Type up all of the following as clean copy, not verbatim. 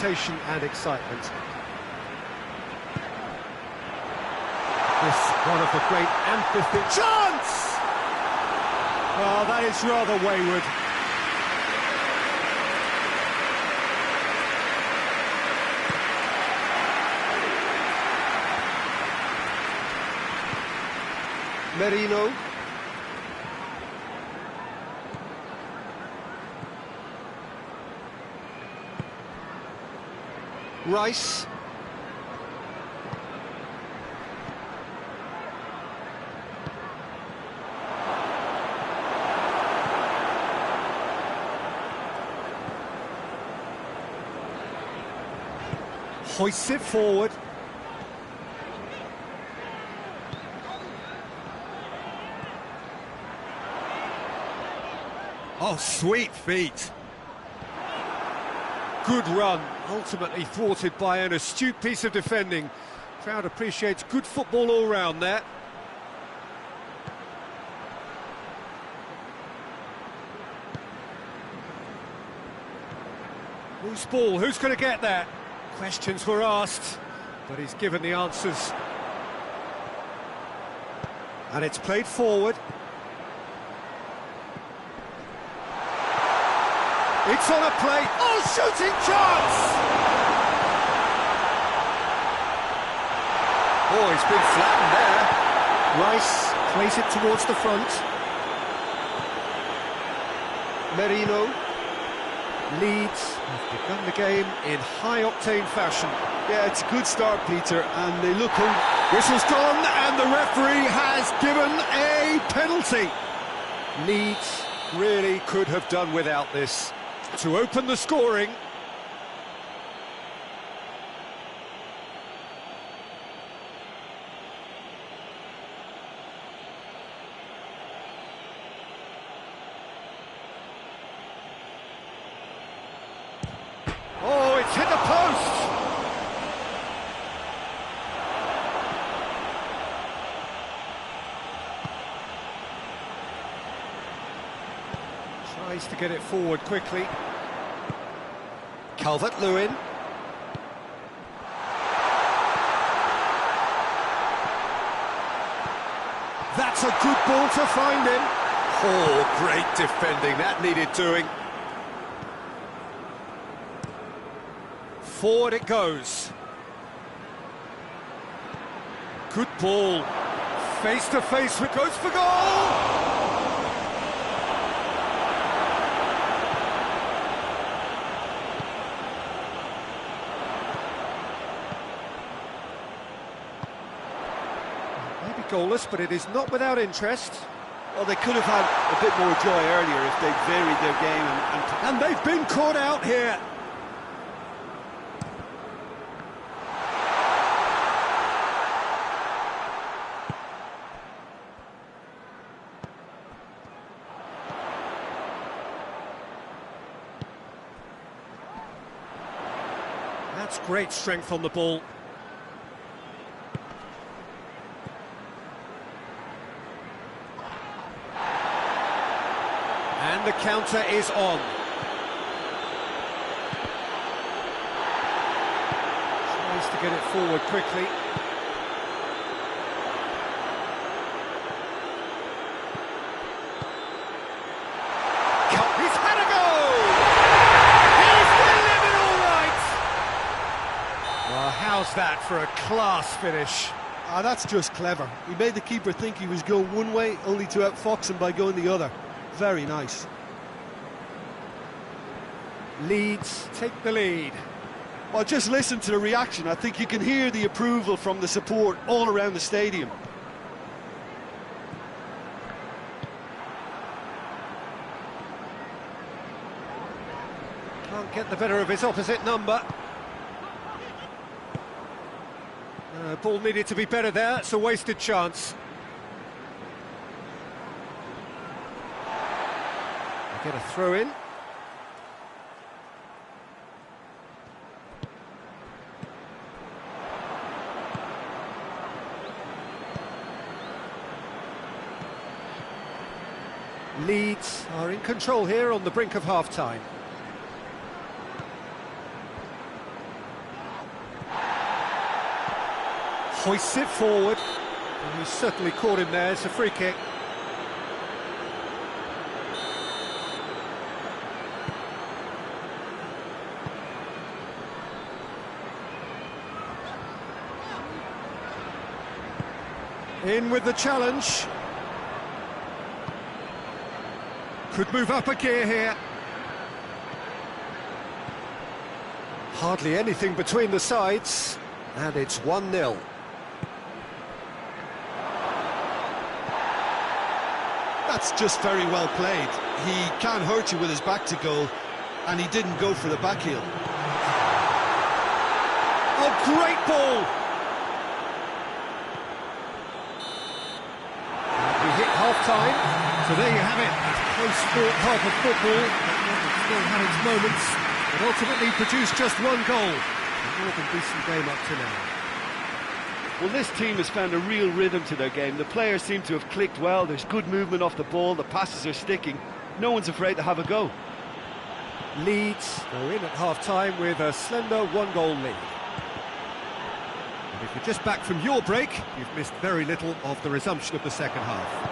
expectation and excitement. This one of the great amphitheatre. Chance! Oh, that is rather wayward. Merino. Rice. Hoists it forward. Oh, sweet feet. Good run, ultimately thwarted by an astute piece of defending. Crowd appreciates good football all round there. Loose ball, who's going to get that? Questions were asked, but he's given the answers. And it's played forward. It's on a plate. Oh, shooting chance! Oh, he's been flattened there. Rice plays it towards the front. Merino. Leeds have begun the game in high-octane fashion. Yeah, it's a good start, Peter, and they look hungry. Whistle's gone, and the referee has given a penalty. Leeds really could have done without this to open the scoring. Oh, it's hit the post! Tries to get it forward quickly. Calvert-Lewin. That's a good ball to find him. Oh, great defending, that needed doing. Forward it goes. Good ball. Face to face, it goes for goal! Maybe goalless, but it is not without interest. Well, they could have had a bit more joy earlier if they'd varied their game. And they've been caught out here. That's great strength on the ball. And the counter is on. Tries to get it forward quickly. He's had a go! He's delivered all right! Well, how's that for a class finish? Ah, that's just clever. He made the keeper think he was going one way, only to outfox him by going the other. Very nice. Leeds take the lead. Well, just listen to the reaction. I think you can hear the approval from the support all around the stadium. Can't get the better of his opposite number. Ball needed to be better there. It's a wasted chance. Get a throw in. Leeds are in control here on the brink of half-time. Hoists it forward. And he's certainly caught him there. It's a free kick. In with the challenge. Could move up a gear here. Hardly anything between the sides. And it's 1-0. That's just very well played. He can't hurt you with his back to goal, and he didn't go for the back heel. Oh, great ball! We hit half-time, so there you have it. Close sport half of football, but still had its moments, and ultimately produced just one goal. A more than decent game up to now. Well, this team has found a real rhythm to their game. The players seem to have clicked well. There's good movement off the ball. The passes are sticking. No one's afraid to have a go. Leeds go in at half-time with a slender one-goal lead. And if you're just back from your break, you've missed very little of the resumption of the second half.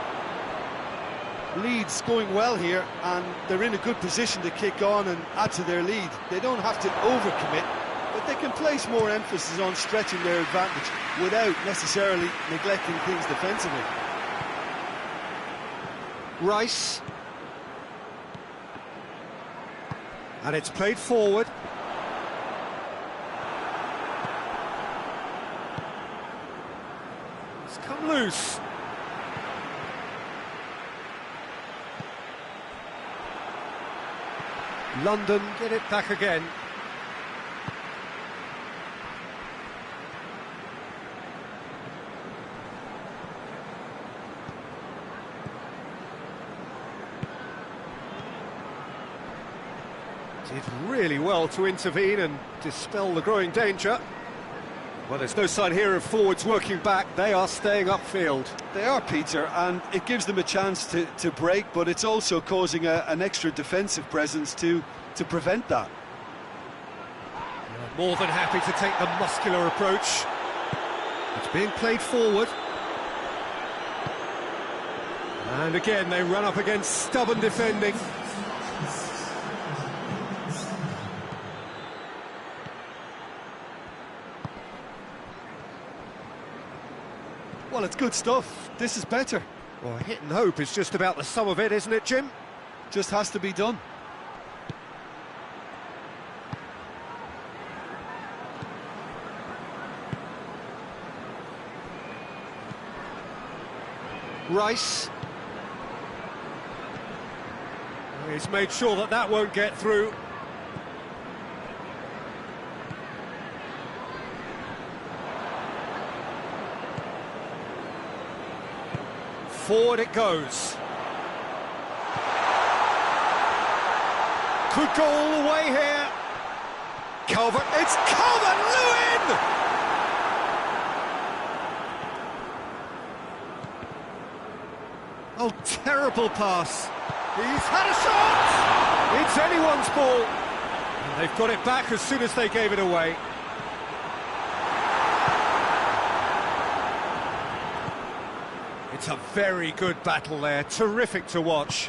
Leeds going well here, and they're in a good position to kick on and add to their lead. They don't have to overcommit, but they can place more emphasis on stretching their advantage without necessarily neglecting things defensively. Rice. And it's played forward. It's come loose. London get it back again. Did really well to intervene and dispel the growing danger. Well, there's no sign here of forwards working back. They are staying upfield. They are, Peter, and it gives them a chance to break, but it's also causing an extra defensive presence to prevent that. More than happy to take the muscular approach. It's being played forward. And again, they run up against stubborn defending. Well, it's good stuff. This is better. Well, hit and hope is just about the sum of it, isn't it, Jim? Just has to be done. Rice. He's made sure that that won't get through. Forward it goes. Could go all the way here. Calvert, it's Calvert-Lewin! Oh, terrible pass. He's had a shot! It's anyone's ball. And they've got it back as soon as they gave it away. It's a very good battle there, terrific to watch.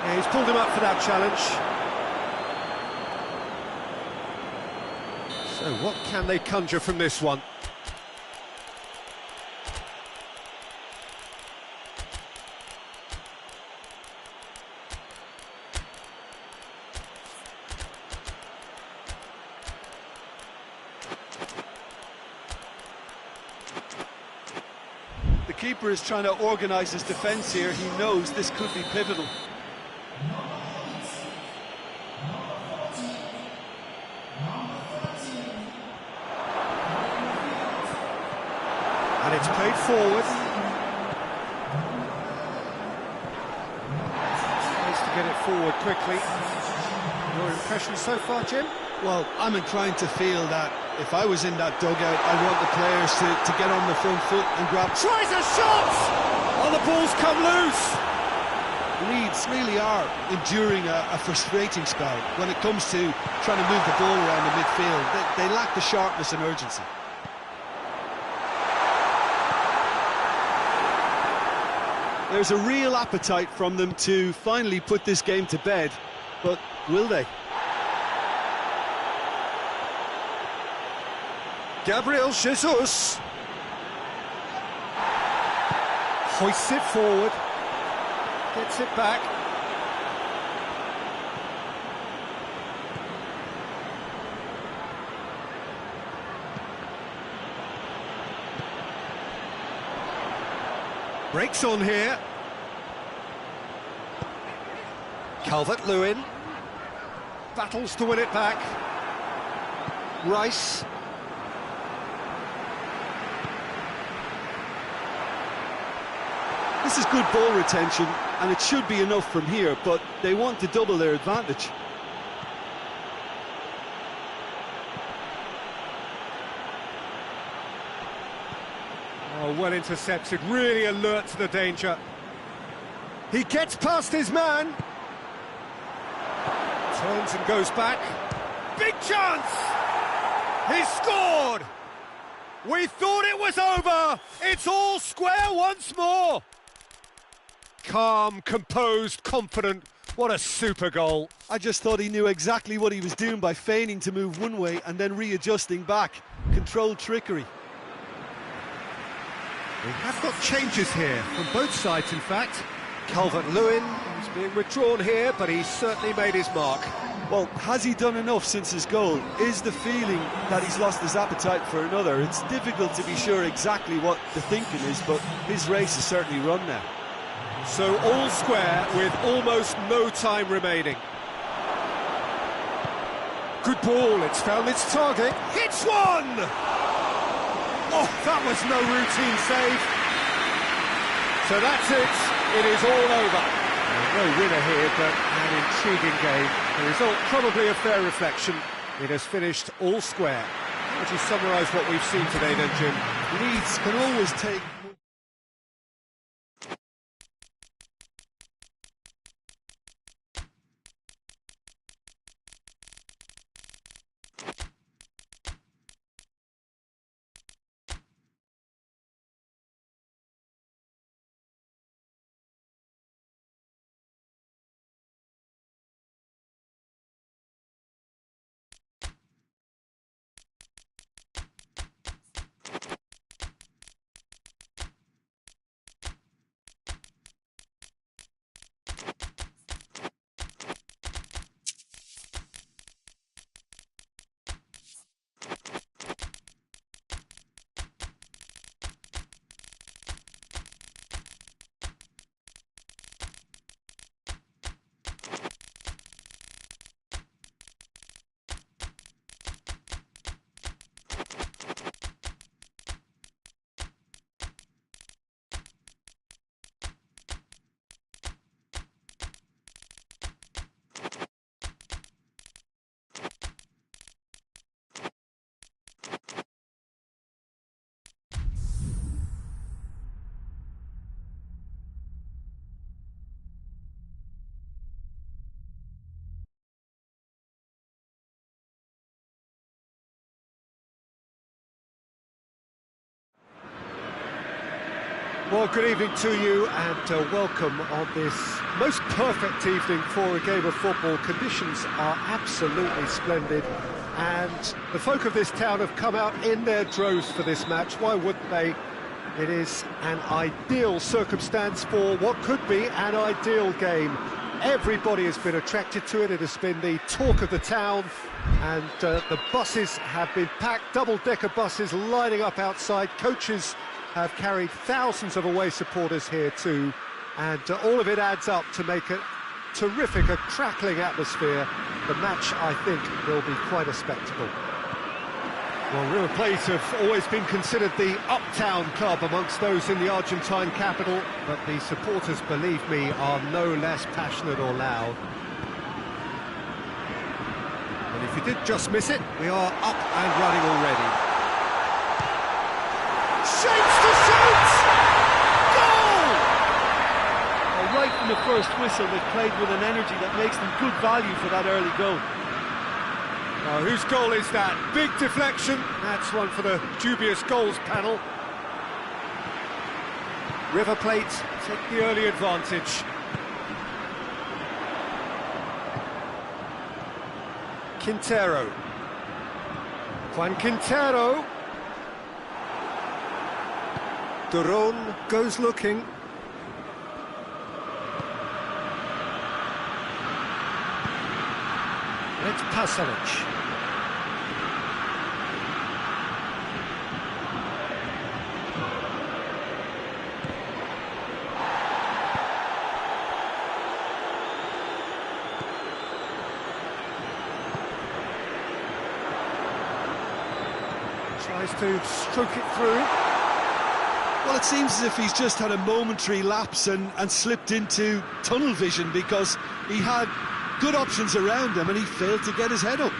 Yeah, he's pulled him up for that challenge. So what can they conjure from this one? The keeper is trying to organise his defence here. He knows this could be pivotal. And it's played forward. Nice to get it forward quickly. Your impression so far, Jim? Well, I'm inclined to feel that if I was in that dugout, I'd want the players to get on the front foot and grab... Tries a shot! Oh, the ball's come loose! Leeds really are enduring a frustrating spell when it comes to trying to move the ball around the midfield. They lack the sharpness and urgency. There's a real appetite from them to finally put this game to bed, but will they? Gabriel Jesus hoists it forward, gets it back. Breaks on here. Calvert-Lewin battles to win it back. Rice. This is good ball retention, and it should be enough from here, but they want to double their advantage. Oh, well intercepted, really alert to the danger. He gets past his man. Turns and goes back. Big chance! He scored! We thought it was over! It's all square once more! Calm, composed, confident. What a super goal. I just thought he knew exactly what he was doing by feigning to move one way and then readjusting back. Controlled trickery. We have got changes here, from both sides in fact. Calvert-Lewin is being withdrawn here, but he's certainly made his mark. Well, has he done enough since his goal? Is the feeling that he's lost his appetite for another? It's difficult to be sure exactly what the thinking is, but his race is certainly run now. So all square with almost no time remaining. Good ball, it's found its target. Hits one! Oh, that was no routine save. So that's it. It is all over. No winner here, but an intriguing game. The result probably a fair reflection. It has finished all square. How would you summarise what we've seen today then, Jim? Leeds can always take... Well, good evening to you and welcome on this most perfect evening for a game of football. Conditions are absolutely splendid and the folk of this town have come out in their droves for this match. Why wouldn't they? It is an ideal circumstance for what could be an ideal game. Everybody has been attracted to it. It has been the talk of the town and the buses have been packed, double-decker buses lining up outside. Coaches have carried thousands of away supporters here too, and all of it adds up to make a terrific, a crackling atmosphere. The match, I think, will be quite a spectacle. Well, River Plate have always been considered the uptown club amongst those in the Argentine capital, but the supporters, believe me, are no less passionate or loud. And if you did just miss it, we are up and running already. Shapes to shoot! Goal! A right from the first whistle, they've played with an energy that makes them good value for that early goal. Oh, whose goal is that? Big deflection. That's one for the dubious goals panel. River Plate take the early advantage. Quintero. Juan Quintero. Duron goes looking. It's Pasalic. Tries to stroke it through. Well, it seems as if he's just had a momentary lapse and slipped into tunnel vision, because he had good options around him and he failed to get his head up.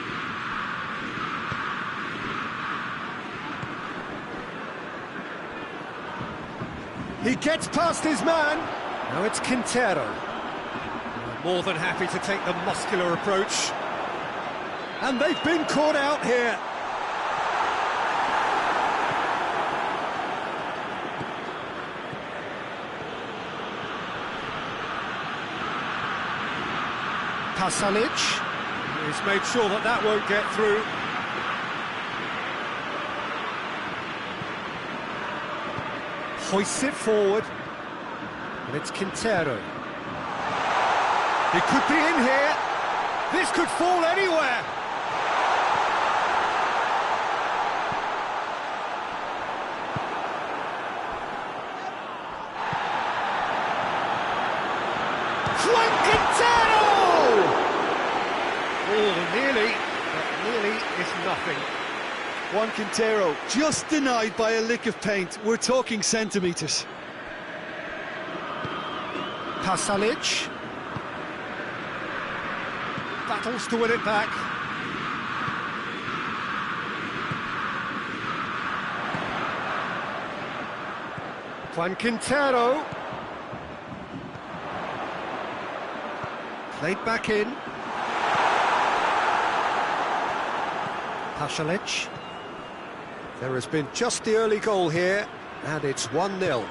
He gets past his man. Now it's Quintero. More than happy to take the muscular approach. And they've been caught out here. Pasalic. He's made sure that that won't get through. Hoists it forward. And it's Quintero. He could be in here. This could fall anywhere. Juan Quintero! Oh, nearly, but nearly is nothing. Juan Quintero just denied by a lick of paint. We're talking centimetres. Pasalic. Battles to win it back. Juan Quintero. Played back in. Pasalic. There has been just the early goal here, and it's 1-0.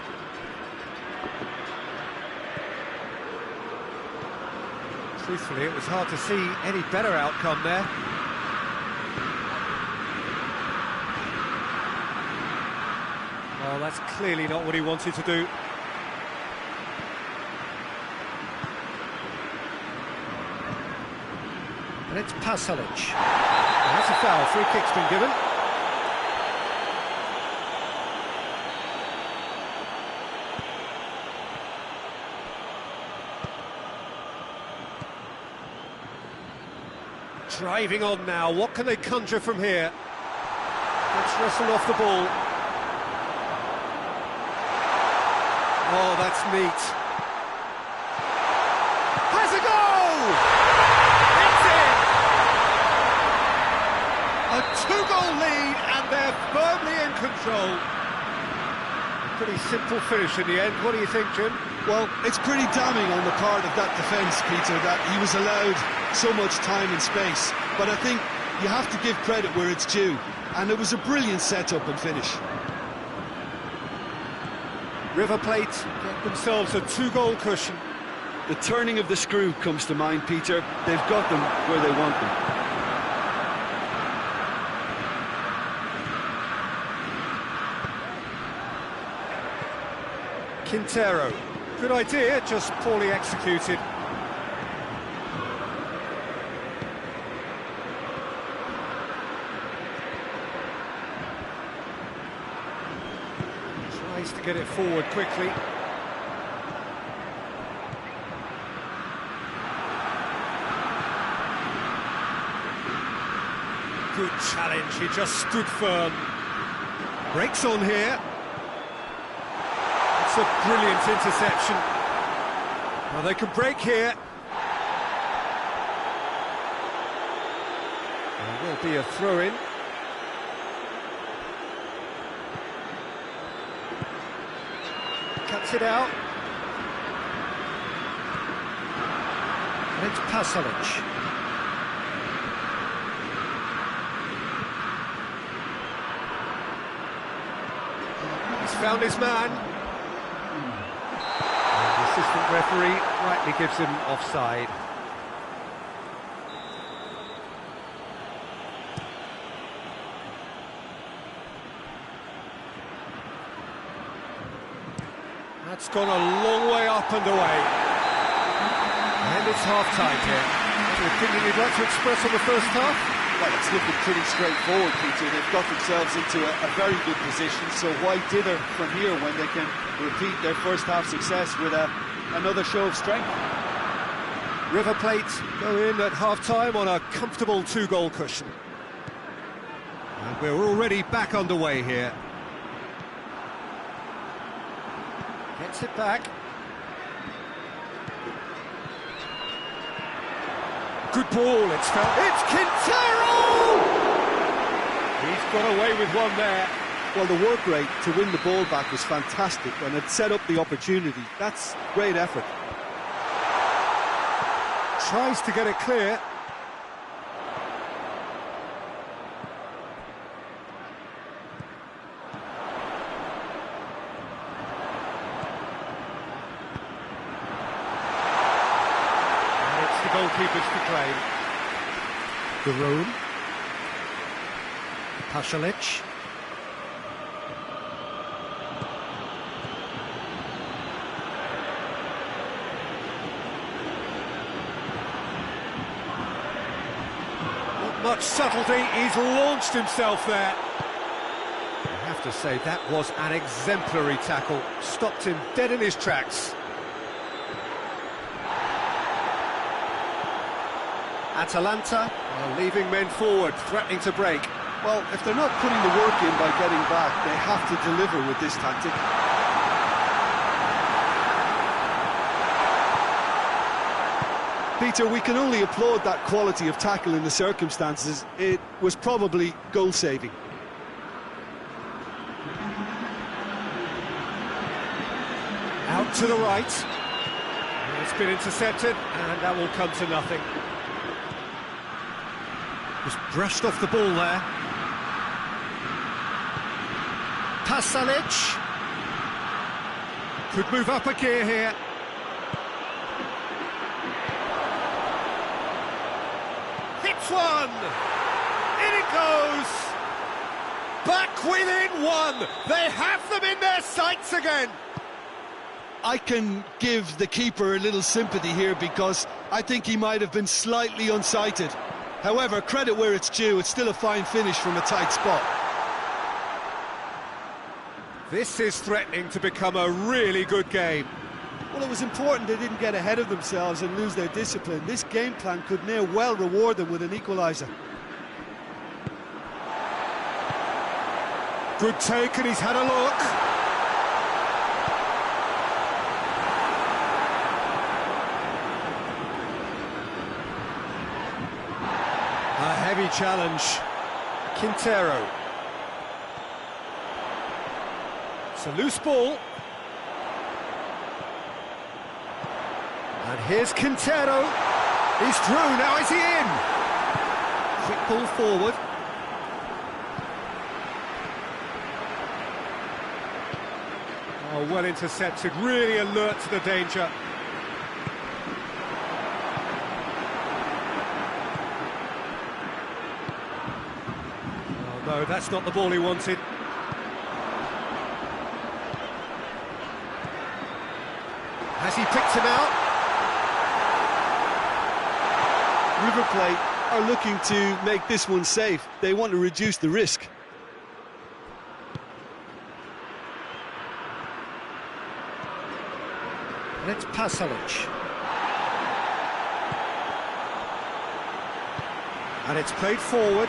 Truthfully, it was hard to see any better outcome there. Well, that's clearly not what he wanted to do. And it's Pasalic. And that's a foul. Free kick's been given. Driving on now, what can they conjure from here? Let's wrestle off the ball. Oh, that's neat. Has a goal! It's in! A two-goal lead, and they're firmly in control. Pretty simple finish in the end. What do you think, Jim? Well, it's pretty damning on the part of that defence, Peter, that he was allowed so much time and space. But I think you have to give credit where it's due, and it was a brilliant setup and finish. River Plate get themselves a two-goal cushion. The turning of the screw comes to mind, Peter. They've got them where they want them. Quintero. Good idea, just poorly executed. Tries to get it forward quickly. Good challenge, he just stood firm. Breaks on here. It's a brilliant interception. Well, they can break here. There will be a throw-in. Cuts it out. And it's Pasalic. He's found his man. And the assistant referee rightly gives him offside. That's gone a long way up and away. And it's half-time here. Anything you'd like to express on the first half? Well, it's looking pretty straightforward, Peter. They've got themselves into a very good position, so why dither from here when they can repeat their first half success with another show of strength? River Plate go in at half-time on a comfortable 2-goal cushion. And we're already back underway here. Gets it back. Good ball, it's felt. It's Quintero! He's got away with one there. Well, the work rate to win the ball back was fantastic, and it set up the opportunity. That's great effort. Tries to get it clear. Goalkeepers to claim. Garoon. Pasalic. Not much subtlety, he's launched himself there. I have to say, that was an exemplary tackle. Stopped him dead in his tracks. Atalanta are leaving men forward, threatening to break. Well, if they're not putting the work in by getting back, they have to deliver with this tactic. Peter, we can only applaud that quality of tackle in the circumstances. It was probably goal-saving. Out to the right. It's been intercepted, and that will come to nothing. Just brushed off the ball there. Pasalic. Could move up a gear here. Hits one! In it goes! Back within one! They have them in their sights again! I can give the keeper a little sympathy here because I think he might have been slightly unsighted. However, credit where it's due, it's still a fine finish from a tight spot. This is threatening to become a really good game. Well, it was important they didn't get ahead of themselves and lose their discipline. This game plan could near well reward them with an equaliser. Good take, and he's had a look. A heavy challenge. Quintero. It's a loose ball. And here's Quintero. He's through, now is he in? Quick ball forward. Oh, well intercepted, really alert to the danger. Oh no, that's not the ball he wanted. Has he picked him out? River Plate are looking to make this one safe. They want to reduce the risk. And it's Pasalic. And it's played forward.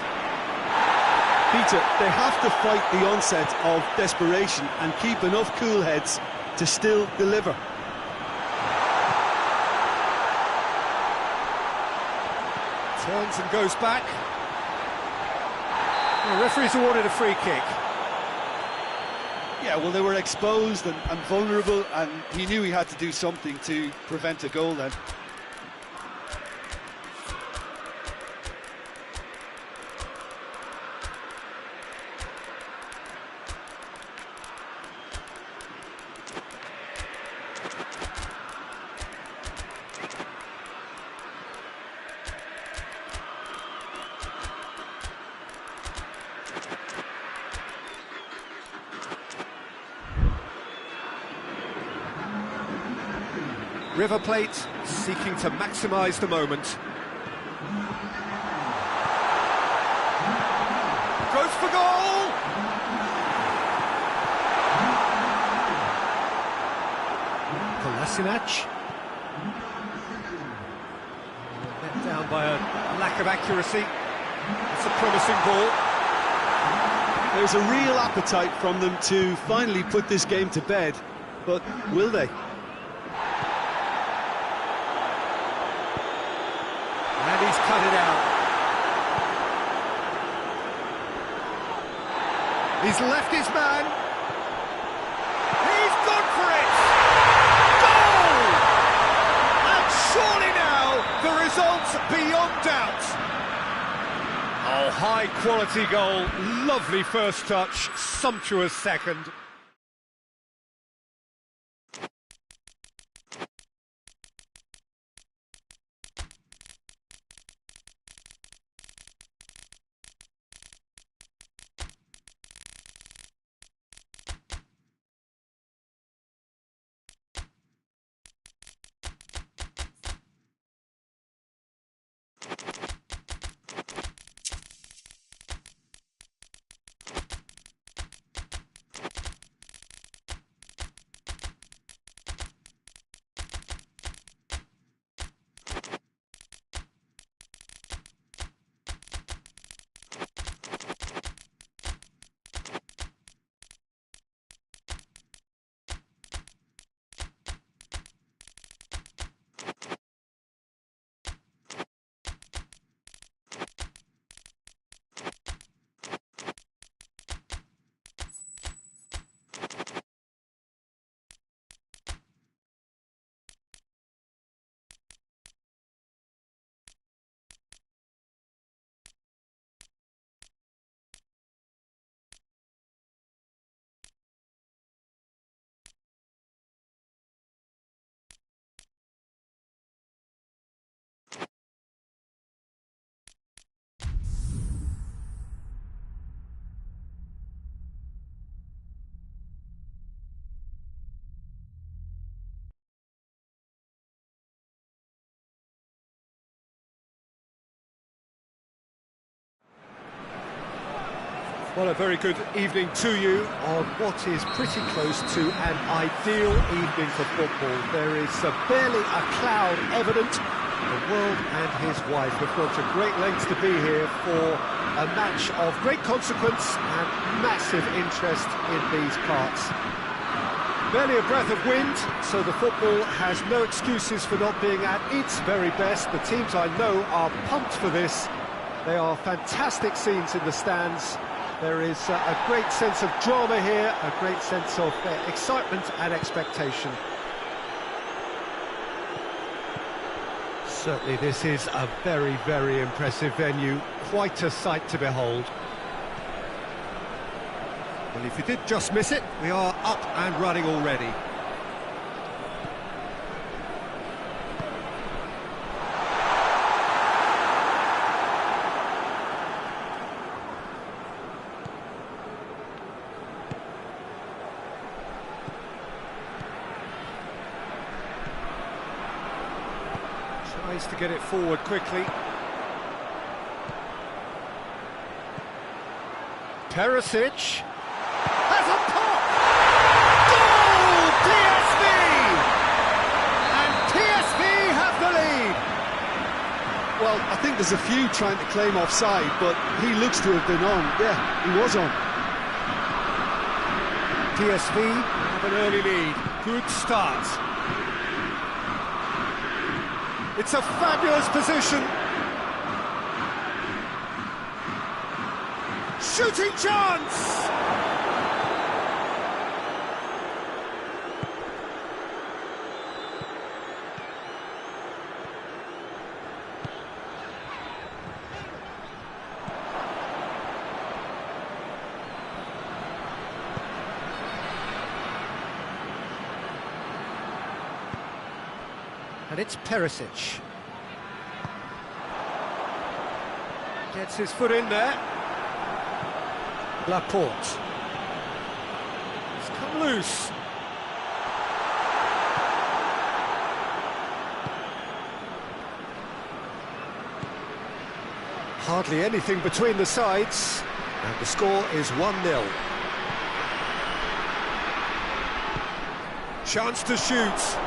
Peter, they have to fight the onset of desperation and keep enough cool heads to still deliver. Turns and goes back. The referee's awarded a free kick. Yeah, well, they were exposed and vulnerable, and he knew he had to do something to prevent a goal then. River Plate seeking to maximise the moment. Goes for goal! Kolasinac. Let down by a lack of accuracy. It's a promising ball. There's a real appetite from them to finally put this game to bed, but will they? And he's cut it out. He's left his man. He's gone for it! Goal! And surely now, the result's beyond doubt. Oh, high-quality goal, lovely first touch, sumptuous second. Well, a very good evening to you on what is pretty close to an ideal evening for football. There is barely a cloud evident. The world and his wife have gone to great lengths to be here for a match of great consequence and massive interest in these parts. Barely a breath of wind, so the football has no excuses for not being at its very best. The teams I know are pumped for this. They are fantastic scenes in the stands. There is a great sense of drama here, a great sense of excitement and expectation. Certainly this is a very, very impressive venue, quite a sight to behold. Well, if you did just miss it, we are up and running already. Tries to get it forward quickly. Perisic has a pop! Goal! PSV! And PSV have the lead! Well, I think there's a few trying to claim offside, but he looks to have been on. Yeah, he was on. PSV have an early lead. Good start. It's a fabulous position. Shooting chance! And it's Perisic. Gets his foot in there. Laporte. It's come loose. Hardly anything between the sides, and the score is 1-0. Chance to shoot.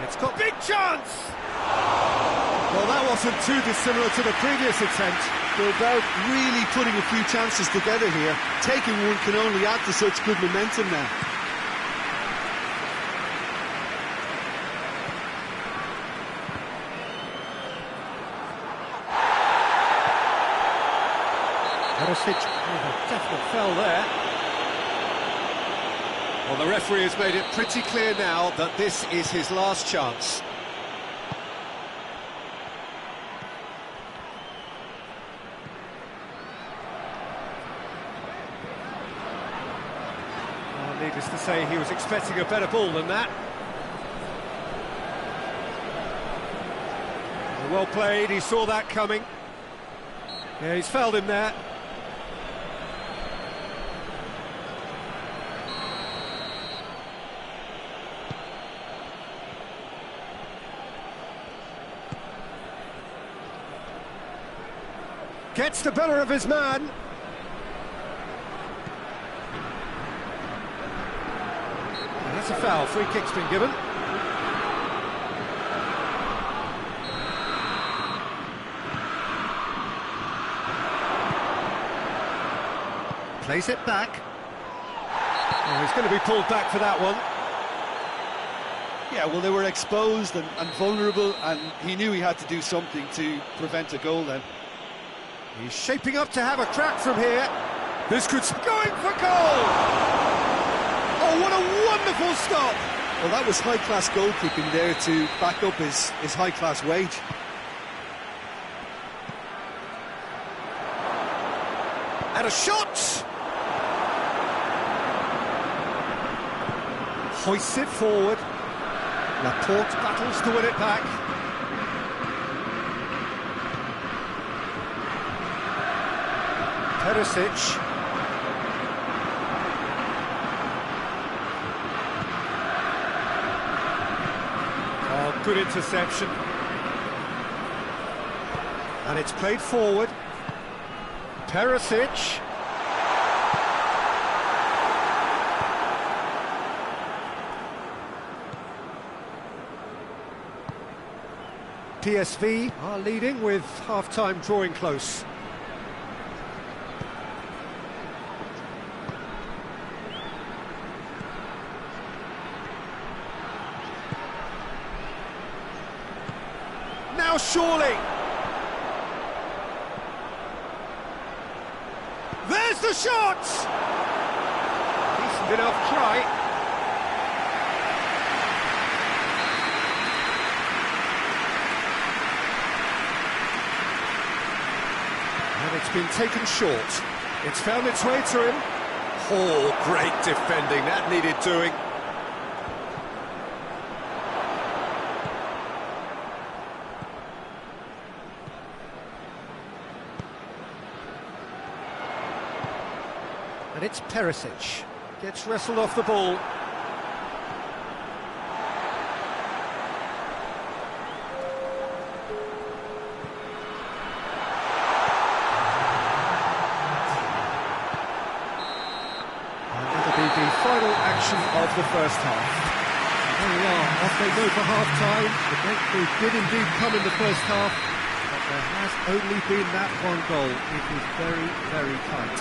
It's got big chance! Well, that wasn't too dissimilar to the previous attempt. They're about really putting a few chances together here. Taking one can only add to such good momentum now. Perisic, a definite foul there. Well, the referee has made it pretty clear now that this is his last chance. Well, needless to say, he was expecting a better ball than that. Well played, he saw that coming. Yeah, he's fouled him there. Gets the better of his man. And that's a foul. Free kick's been given. Plays it back. Oh, he's going to be pulled back for that one. Yeah, well, they were exposed and vulnerable, and he knew he had to do something to prevent a goal then. He's shaping up to have a crack from here. This could... going for goal! Oh, what a wonderful stop! Well, that was high-class goalkeeping there to back up his high-class wage. And a shot! Hoists it forward. Laporte battles to win it back. Perisic. Oh, good interception. And it's played forward. Perisic. PSV are leading with half-time drawing close. Now surely! There's the shot! Decent enough try. And it's been taken short. It's found its way to him. Oh, great defending. That needed doing. And it's Perisic. Gets wrestled off the ball. And that'll be the final action of the first half. There we are, off they go for half-time. The breakthrough did indeed come in the first half, but there has only been that one goal. It was very, very tight.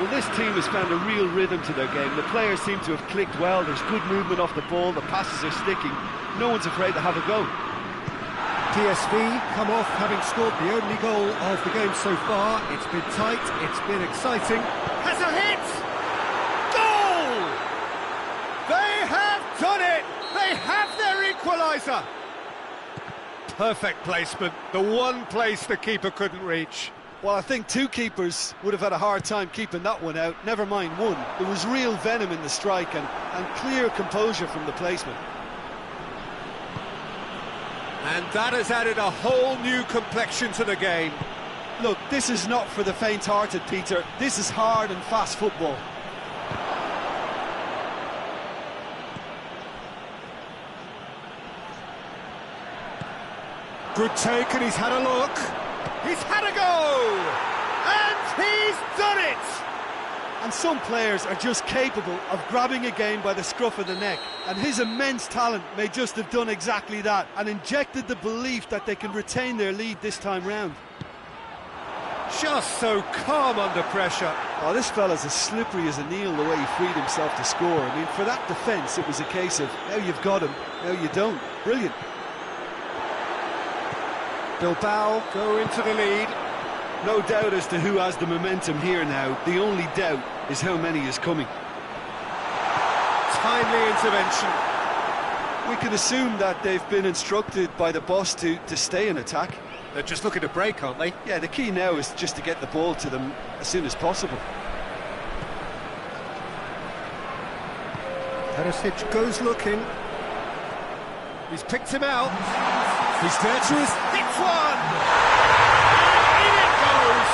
Well, this team has found a real rhythm to their game. The players seem to have clicked well. There's good movement off the ball. The passes are sticking. No one's afraid to have a go. PSV come off having scored the only goal of the game so far. It's been tight, it's been exciting. Has a hit! Goal! They have done it! They have their equaliser! Perfect placement, the one place the keeper couldn't reach. Well, I think two keepers would have had a hard time keeping that one out, never mind one. There was real venom in the strike and clear composure from the placement. And that has added a whole new complexion to the game. Look, this is not for the faint-hearted, Peter. This is hard and fast football. Good take, and he's had a look. He's had a go! And he's done it! And some players are just capable of grabbing a game by the scruff of the neck, and his immense talent may just have done exactly that and injected the belief that they can retain their lead this time round. Just so calm under pressure. Oh, this fella's as slippery as a needle the way he freed himself to score. I mean, for that defence, it was a case of, now you've got him, now you don't. Brilliant. Bilbao go into the lead. No doubt as to who has the momentum here now. The only doubt is how many is coming. Timely intervention. We can assume that they've been instructed by the boss to stay in attack. They're just looking to break, aren't they? Yeah, the key now is just to get the ball to them as soon as possible. Perisic goes looking. He's picked him out. He's there to his... It's one! And in it goes!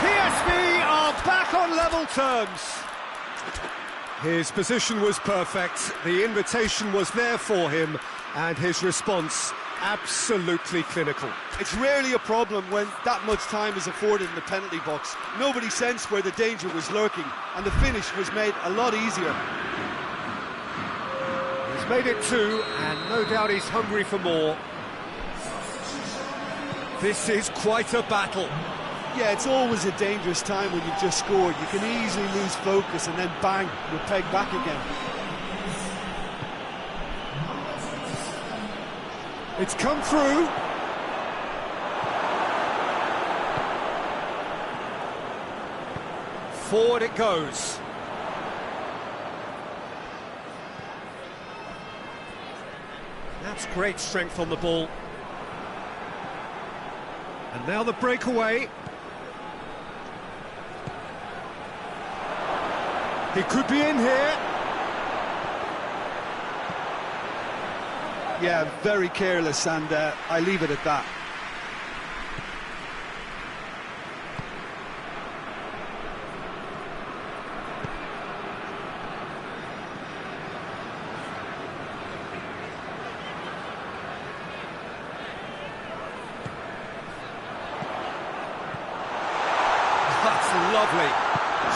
PSV are back on level terms. His position was perfect. The invitation was there for him, and his response absolutely clinical. It's rarely a problem when that much time is afforded in the penalty box. Nobody sensed where the danger was lurking, and the finish was made a lot easier. He's made it two, and no doubt he's hungry for more. This is quite a battle. Yeah, it's always a dangerous time when you've just scored. You can easily lose focus and then bang, you're pegged back again. It's come through. Forward it goes. That's great strength on the ball. And now the breakaway. He could be in here. Yeah, very careless, and I leave it at that. That's lovely.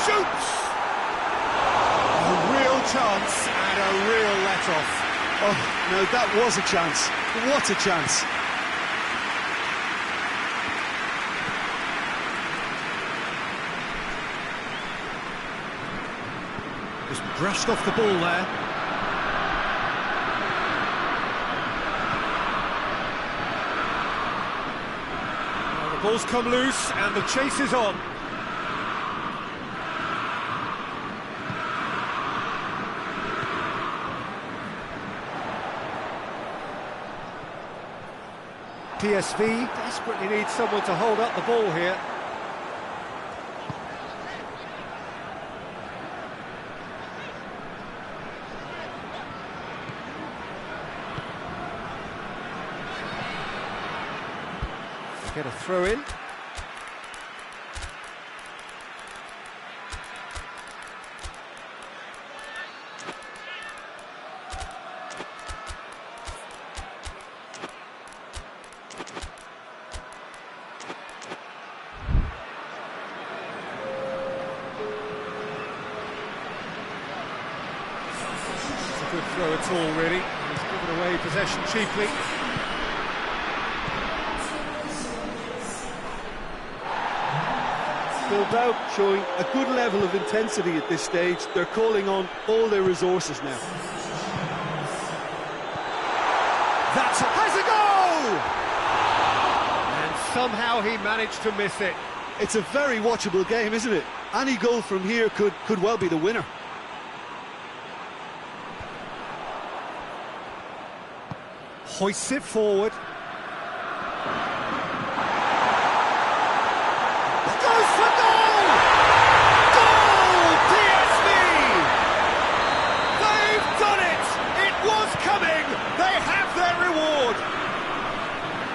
Shoots! A real chance and a real let-off. Oh, no, that was a chance. What a chance. Just brushed off the ball there. Well, the ball's come loose and the chase is on. PSV desperately needs someone to hold up the ball here. Get a throw in. Good throw at all, really. He's given away possession cheaply. Bilbao showing a good level of intensity at this stage. They're calling on all their resources now. That has a goal! And somehow he managed to miss it. It's a very watchable game, isn't it? Any goal from here could well be the winner. Hoists it forward. Goes for goal! Goal! PSV! They've done it! It was coming! They have their reward!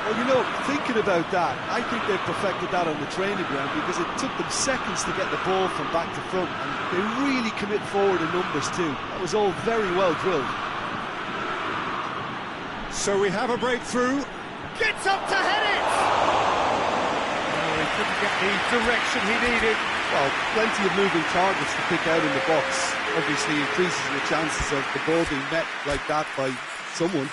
Well, you know, thinking about that, I think they've perfected that on the training ground because it took them seconds to get the ball from back to front, and they really commit forward in numbers too. That was all very well drilled. So we have a breakthrough. Gets up to head it! couldn't get the direction he needed. Well, plenty of moving targets to pick out in the box. Obviously increases the chances of the ball being met like that by someone.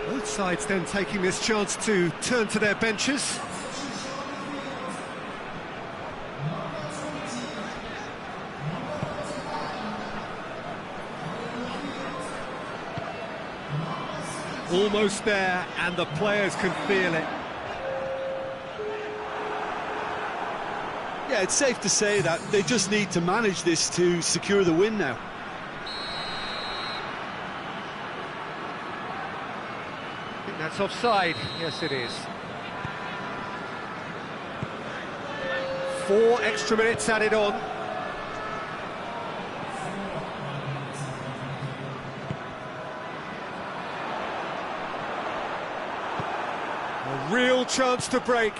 Both sides then taking this chance to turn to their benches. Almost there, and the players can feel it. Yeah, it's safe to say that they just need to manage this to secure the win now. I think that's offside. Yes, it is. 4 extra minutes added on. A real chance to break.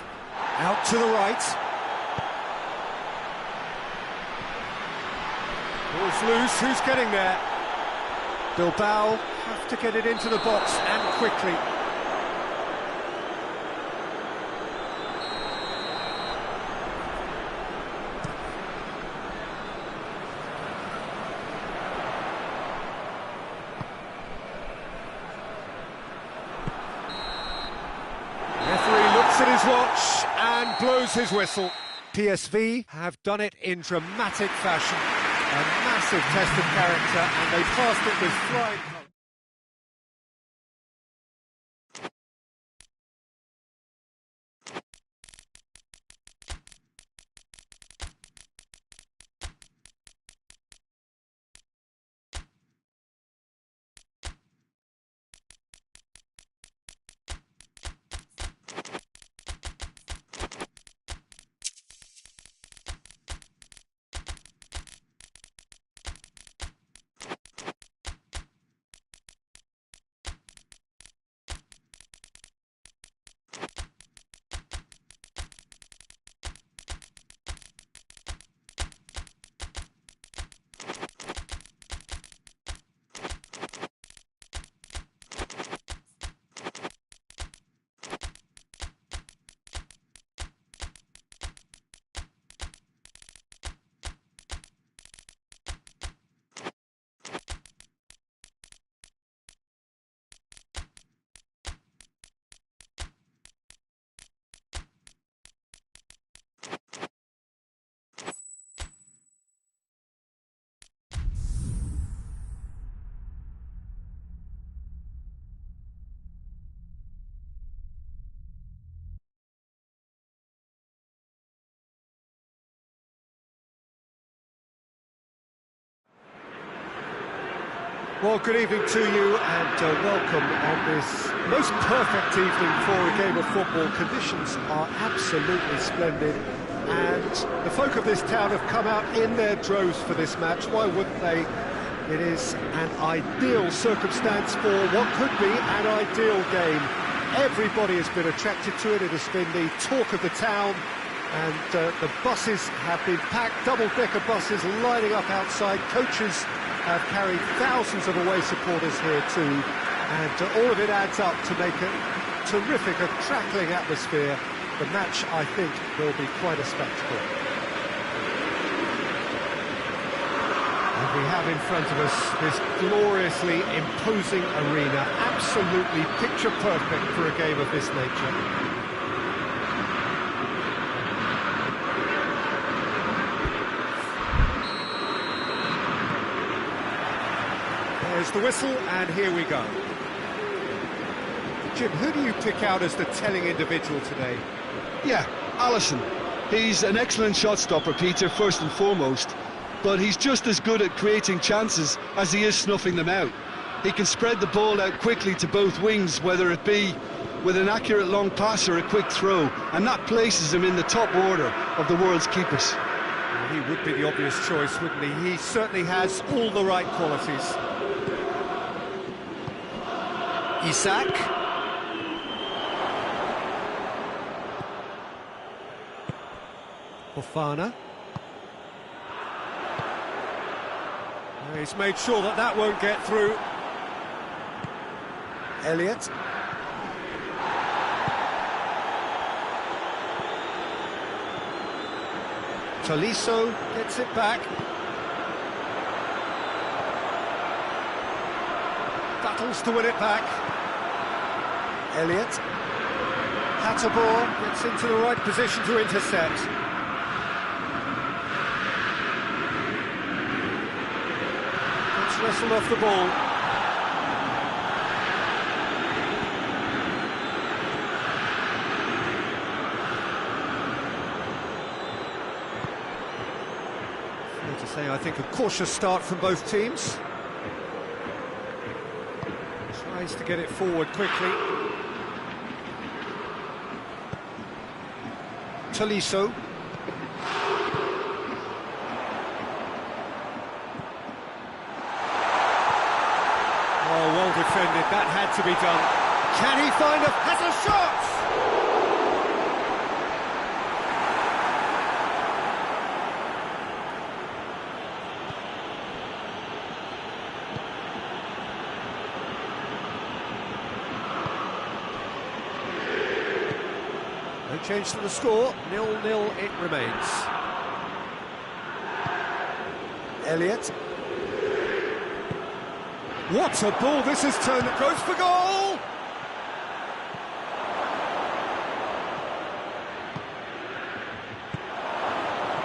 Out to the right. Ball's loose, who's getting there? Bilbao have to get it into the box, and quickly. At his watch and blows his whistle. PSV have done it in dramatic fashion. A massive test of character, and they passed it with flying colours. Well, good evening to you, and welcome on this most perfect evening for a game of football. Conditions are absolutely splendid, and the folk of this town have come out in their droves for this match. Why wouldn't they? It is an ideal circumstance for what could be an ideal game. Everybody has been attracted to it. It has been the talk of the town, and the buses have been packed, double-decker buses lining up outside. Coaches have carried thousands of away supporters here too, and all of it adds up to make a terrific, a crackling atmosphere. The match, I think, will be quite a spectacle. And we have in front of us this gloriously imposing arena, absolutely picture perfect for a game of this nature. There's the whistle, and here we go. Jim, who do you pick out as the telling individual today? Yeah, Alisson. He's an excellent shot stopper, Peter, first and foremost, but he's just as good at creating chances as he is snuffing them out. He can spread the ball out quickly to both wings, whether it be with an accurate long pass or a quick throw, and that places him in the top order of the world's keepers. Well, he would be the obvious choice, wouldn't he? He certainly has all the right qualities. Isak. Fofana. He's made sure that that won't get through. Elliott. Tolisso gets it back. Battles to win it back. Elliott. Hatterbaugh gets into the right position to intercept. Gets wrestled off the ball. Fair to say, I think a cautious start from both teams. Tries to get it forward quickly. Tolisso. Oh, well defended, that had to be done. Can he find has a shot! No change to the score, 0-0 it remains. Elliott. What a ball this has turned, it goes for goal!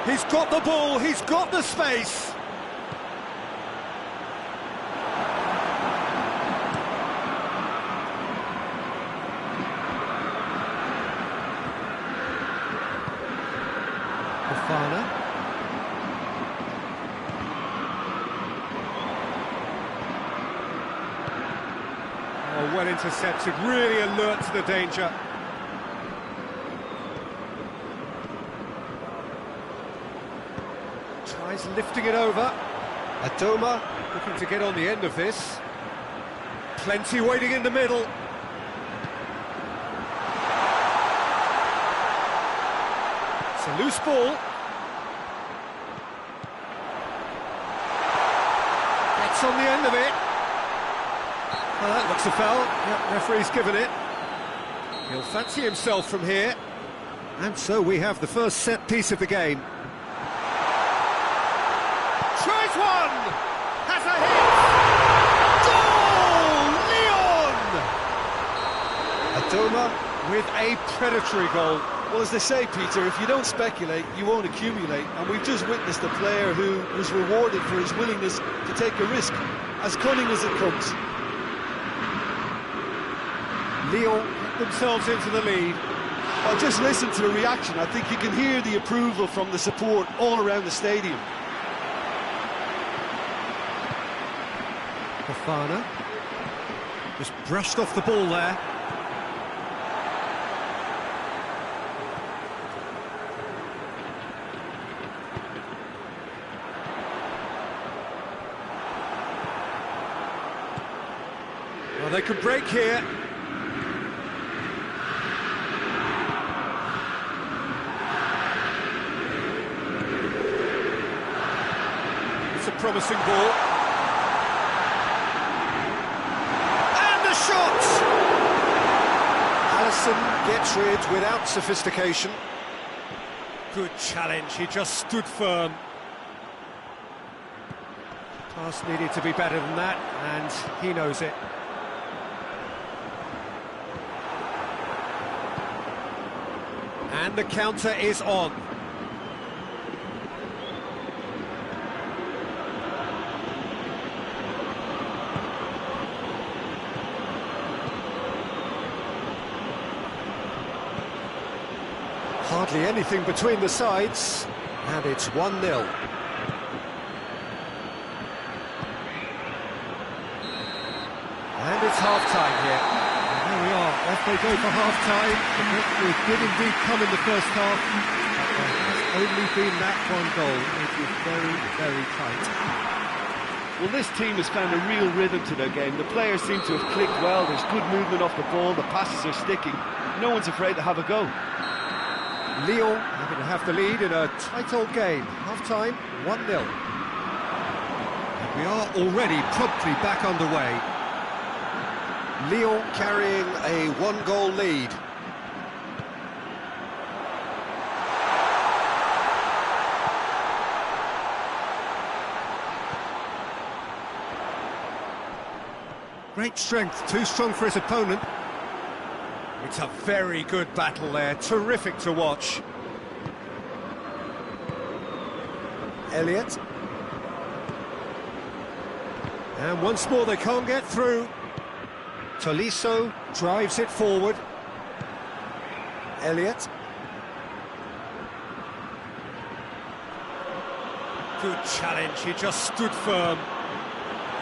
He's got the ball, he's got the space! Fofana. Oh, well intercepted, really alert to the danger. Tries lifting it over. Adoma looking to get on the end of this. Plenty waiting in the middle. It's a loose ball. Gets on the end of it. Well, that looks a foul. Yep, referee's given it. He'll fancy himself from here. And so we have the first set piece of the game. Tries one! Has a hit! Goal! Leon! Adoma with a predatory goal. Well, as they say, Peter, if you don't speculate, you won't accumulate. And we've just witnessed a player who was rewarded for his willingness to take a risk, as cunning as it comes. Lyon get themselves into the lead. Well, just listen to the reaction. I think you can hear the approval from the support all around the stadium. Fofana just brushed off the ball there. Well, they could break here. It's a promising ball. And the shot! Alisson gets rid without sophistication. Good challenge, he just stood firm. Pass needed to be better than that, and he knows it. And the counter is on. Hardly anything between the sides, and it's 1-0. And it's half-time here. There we are, off they go for half-time. The victory did indeed come in the first half, but there has only been that one goal. It is very, very tight. Well, this team has found a real rhythm to their game. The players seem to have clicked well, there's good movement off the ball, the passes are sticking. No one's afraid to have a go. Lyon having to have the lead in a tight old game. Half-time, 1-0. We are already promptly back underway. Lyon carrying a one-goal lead. Great strength, too strong for his opponent. It's a very good battle there, terrific to watch. Elliott. And once more they can't get through. Tolisso drives it forward. Elliott. Good challenge, he just stood firm.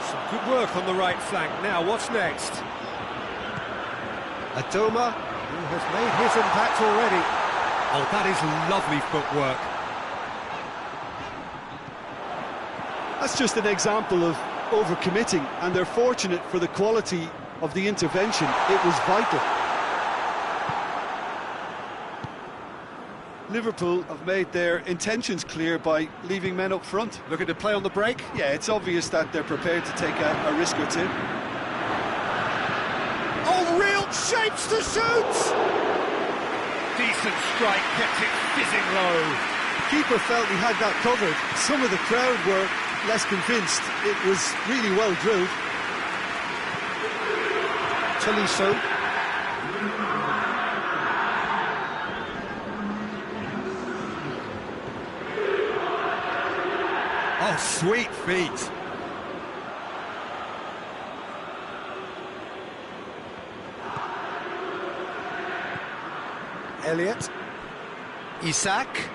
Some good work on the right flank. Now, what's next? Adoma, who has made his impact already. Oh, that is lovely footwork. That's just an example of overcommitting, and they're fortunate for the quality of the intervention. It was vital. Liverpool have made their intentions clear by leaving men up front. Looking to play on the break? Yeah, it's obvious that they're prepared to take a risk or two. Oh, real shapes to shoot! Decent strike, kept it fizzing low. Keeper felt he had that covered. Some of the crowd were less convinced. It was really well drilled. Tolisso. Oh, sweet feet. Elliott. Isak.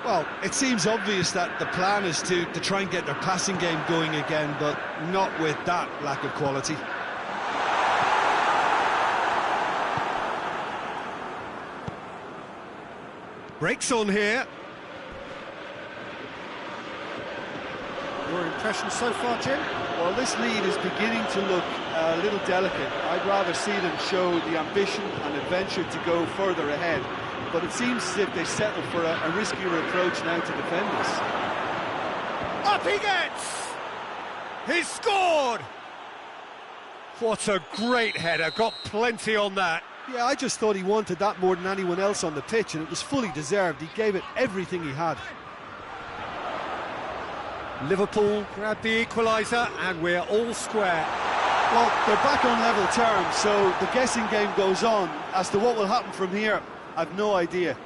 Well, it seems obvious that the plan is to try and get their passing game going again, but not with that lack of quality. Breaks on here. Your impression so far, Jim? Well, this lead is beginning to look a little delicate. I'd rather see them show the ambition and adventure to go further ahead. But it seems as if they settle for a riskier approach now to defend us. Up he gets! He's scored! What a great header, got plenty on that. Yeah, I just thought he wanted that more than anyone else on the pitch, and it was fully deserved. He gave it everything he had. Liverpool grab the equaliser, and we're all square. Well, they're back on level terms, so the guessing game goes on. As to what will happen from here, I've no idea.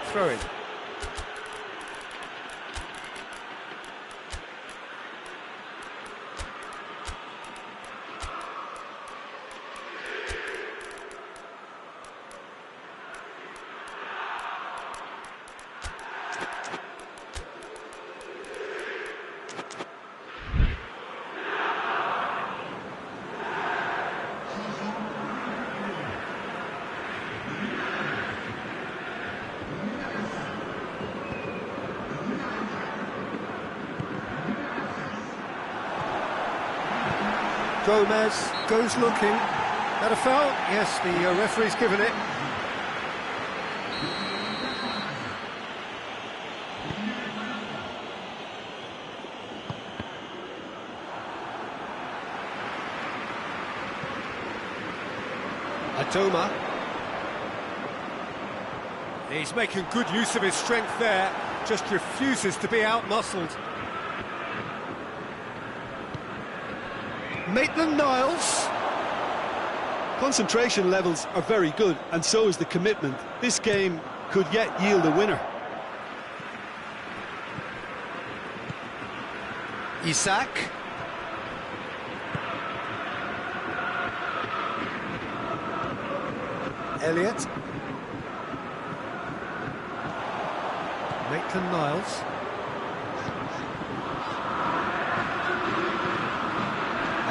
Throw in. Gomez goes looking. That a foul? Yes, the referee's given it. Adoma. He's making good use of his strength there, just refuses to be out-muscled. Maitland-Niles. Concentration levels are very good, and so is the commitment. This game could yet yield a winner. Isak. Elliott. Maitland-Niles.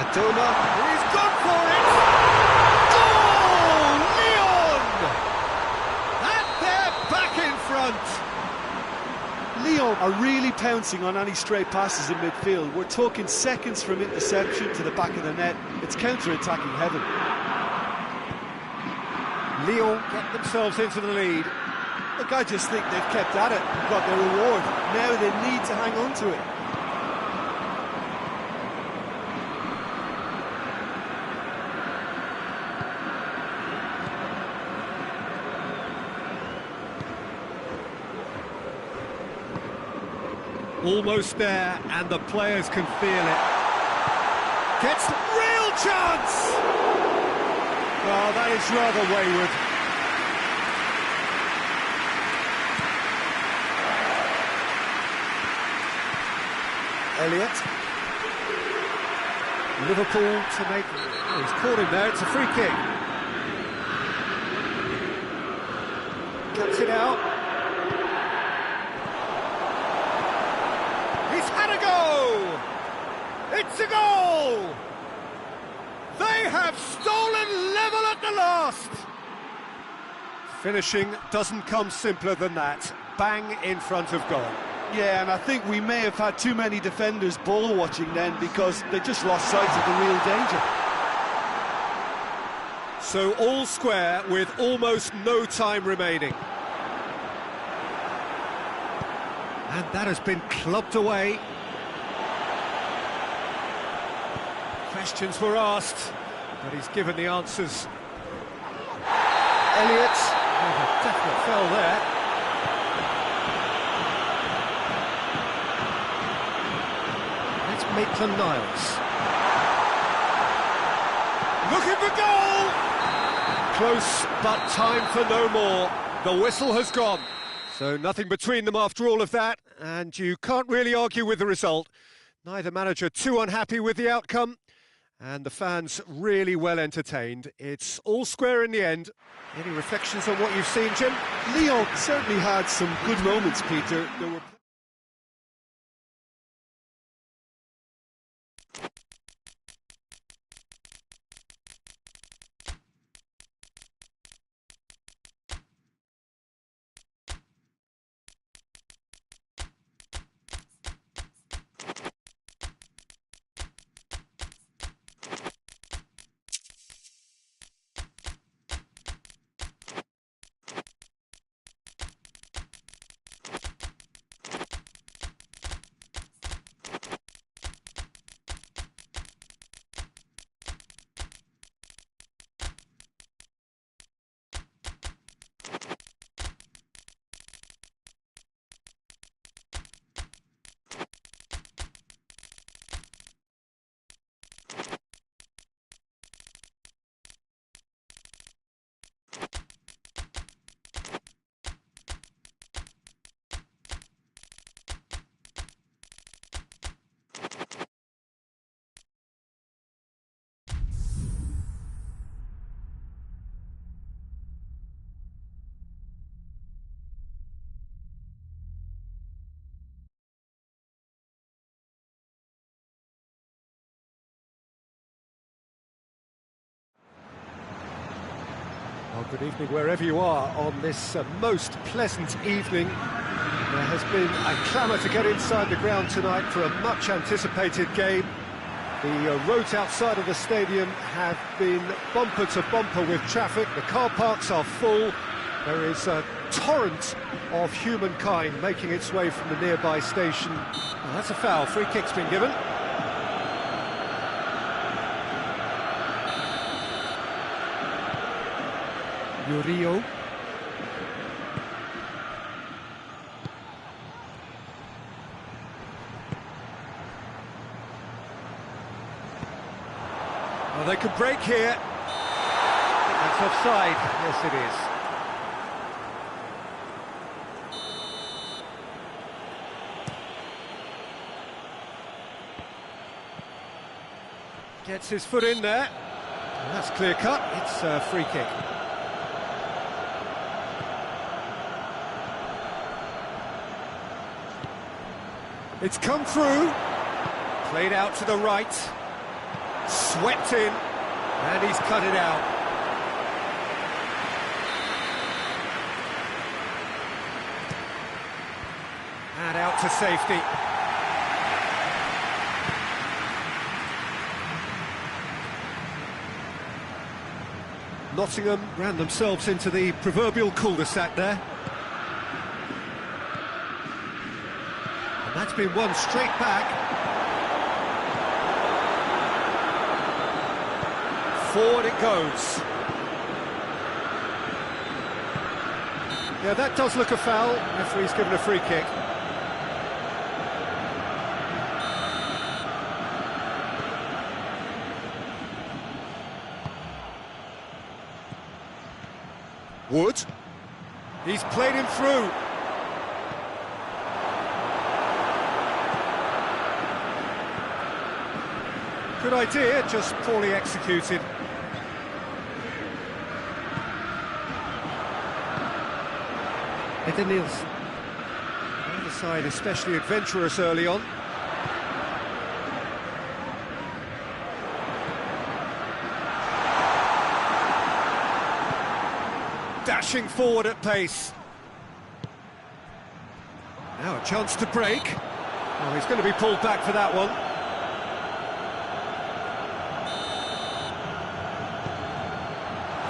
Adoma, he's gone for it! Oh, Lyon! And they're back in front! Lyon are really pouncing on any stray passes in midfield. We're talking seconds from interception to the back of the net. It's counter-attacking heaven. Lyon get themselves into the lead. Look, I just think they've kept at it and got their reward. Now they need to hang on to it. Almost there, and the players can feel it. Gets real chance! Oh, that is rather wayward. Elliott. Liverpool to make... Oh, he's caught him there, it's a free kick. Cuts it out. He's had a go! It's a goal! They have stolen level at the last! Finishing doesn't come simpler than that. Bang in front of goal. Yeah, and I think we may have had too many defenders ball watching then because they just lost sight of the real danger. So all square with almost no time remaining. And that has been clubbed away. Questions were asked, but he's given the answers. Elliott, a definite foul there. That's Maitland-Niles. Looking for goal! Close, but time for no more. The whistle has gone. So nothing between them after all of that, and you can't really argue with the result. Neither manager too unhappy with the outcome, and the fans really well entertained. It's all square in the end. Any reflections on what you've seen, Jim? Lyon certainly had some good moments, Peter. There were... Well, good evening wherever you are on this most pleasant evening. There has been a clamour to get inside the ground tonight for a much anticipated game. The roads outside of the stadium have been bumper to bumper with traffic. The car parks are full. There is a torrent of humankind making its way from the nearby station. Well, that's a foul. Free kick's been given. Murillo. Well, they could break here. That's offside. Yes, it is. Gets his foot in there. And that's clear cut. It's a free kick. It's come through, played out to the right, swept in, and he's cut it out. that out to safety. Nottingham ran themselves into the proverbial cul-de-sac there. And that's been won straight back. Forward it goes. Yeah, that does look a foul. Referee's given a free kick. Wood. He's played him through. Good idea, just poorly executed. Eden Nielsen. The other side especially adventurous early on. Dashing forward at pace. Now a chance to break. Oh, he's going to be pulled back for that one.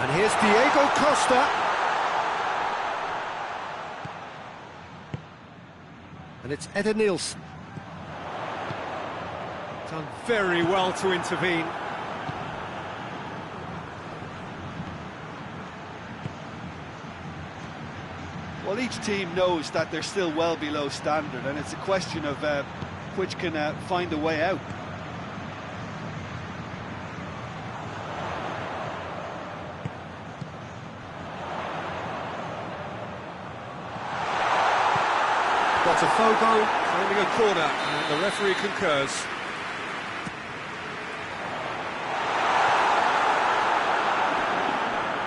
And here's Diego Costa. And it's Eden Nielsen. Done very well to intervene. Well, each team knows that they're still well below standard, and it's a question of which can find a way out. Botafogo claiming a corner, and the referee concurs.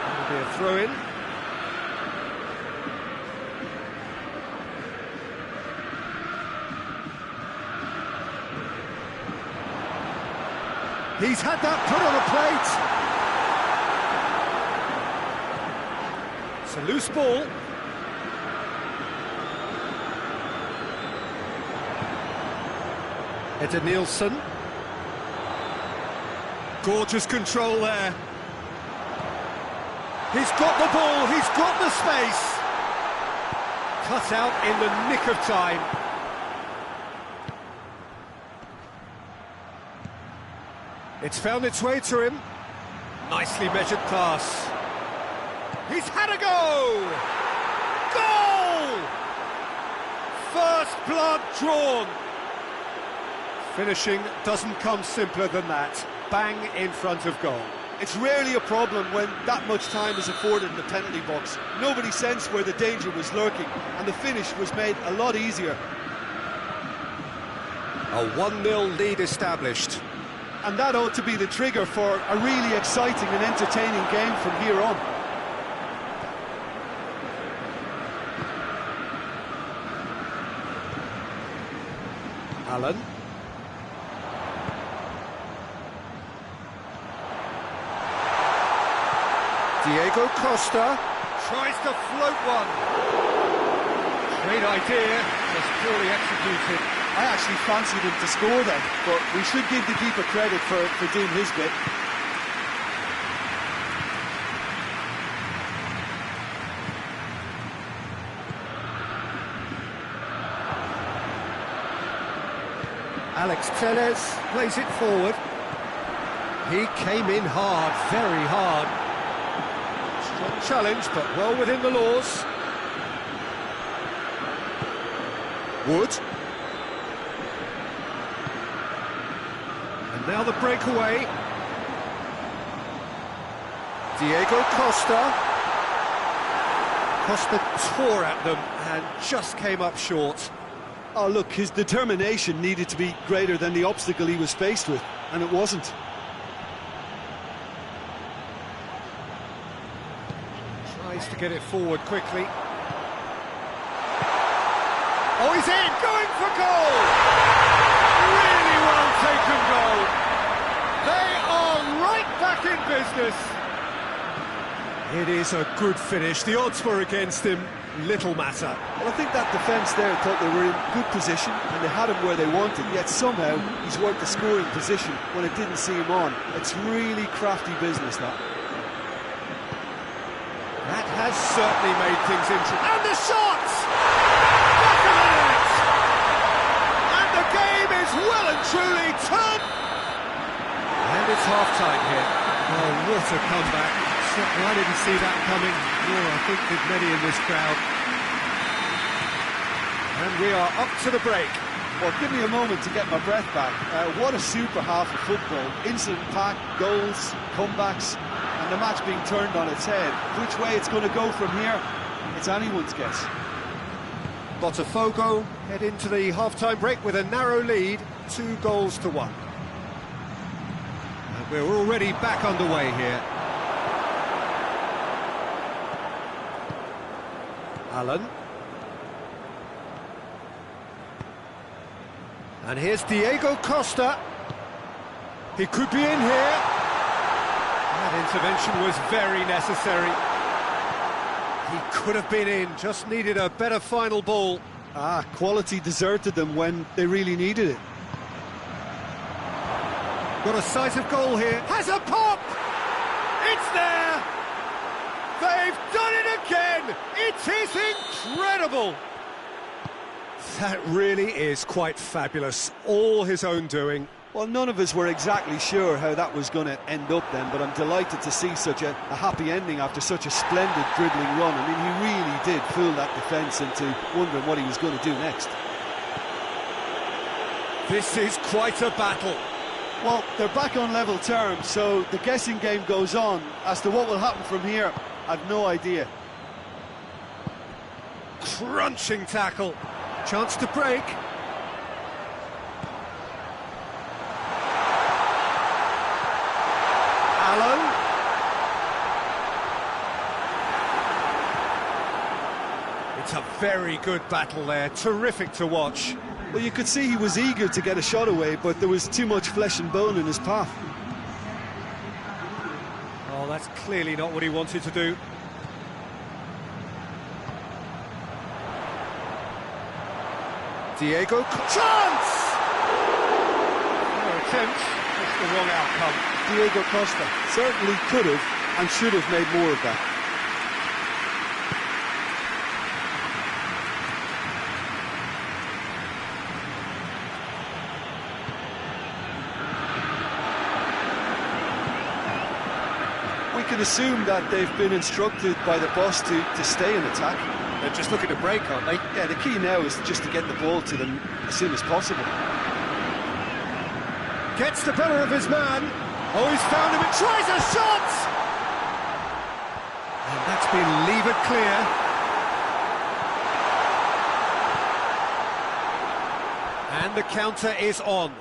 That'll be a throw-in. He's had that put on a plate. It's a loose ball. Eden Nielsen. Gorgeous control there. He's got the ball, he's got the space. Cut out in the nick of time. It's found its way to him. Nicely measured pass. He's had a go! Goal! First blood drawn. Finishing doesn't come simpler than that. Bang in front of goal. It's rarely a problem when that much time is afforded in the penalty box. Nobody sensed where the danger was lurking, and the finish was made a lot easier. A 1-0 lead established. And that ought to be the trigger for a really exciting and entertaining game from here on. Allen. Diego Costa tries to float one. Great idea, just poorly executed. I actually fancied him to score then, but we should give the keeper credit for doing his bit. Alex Tellez plays it forward. He came in hard, very hard. Strong challenge, but well within the laws. Wood. And now the breakaway. Diego Costa. Costa tore at them and just came up short. Oh, look, his determination needed to be greater than the obstacle he was faced with, and it wasn't. Tries to get it forward quickly. Oh, he's in, going for goal! Really well taken goal. They are right back in business. It is a good finish. The odds were against him, little matter. Well, I think that defence there thought they were in good position and they had him where they wanted, yet somehow he's worked the scoring position when it didn't see him on. It's really crafty business, that. That has certainly made things interesting. And the shot! Look at it! And the game is well and truly turned. And it's half-time here. Oh, what a comeback. I didn't see that coming, nor I think did many in this crowd. And we are up to the break. Well, give me a moment to get my breath back. What a super half of football. Incident-packed, goals, comebacks, and the match being turned on its head. Which way it's going to go from here, it's anyone's guess. Botafogo head into the half-time break with a narrow lead, 2-1. And we're already back underway here. Allen. And here's Diego Costa. He could be in here. That intervention was very necessary. He could have been in, just needed a better final ball. Quality deserted them when they really needed it. Got a sight of goal here. Has a pop! It's there! They've done it again! It is incredible! That really is quite fabulous. All his own doing. Well, none of us were exactly sure how that was going to end up then, but I'm delighted to see such a happy ending after such a splendid dribbling run. I mean, he really did fool that defence into wondering what he was going to do next. This is quite a battle. Well, they're back on level terms, so the guessing game goes on. As to what will happen from here, I've no idea. Crunching tackle. Chance to break. Allen. It's a very good battle there. Terrific to watch. Well, you could see he was eager to get a shot away, but there was too much flesh and bone in his path. Oh, that's clearly not what he wanted to do. Diego, chance! No attempt, that's the wrong outcome. Diego Costa certainly could have and should have made more of that. We can assume that they've been instructed by the boss to stay in attack. They're just looking to break, aren't they? Yeah, the key now is just to get the ball to them as soon as possible. Gets the better of his man. Oh, he's found him and tries a shot! And that's been levered clear. And the counter is on.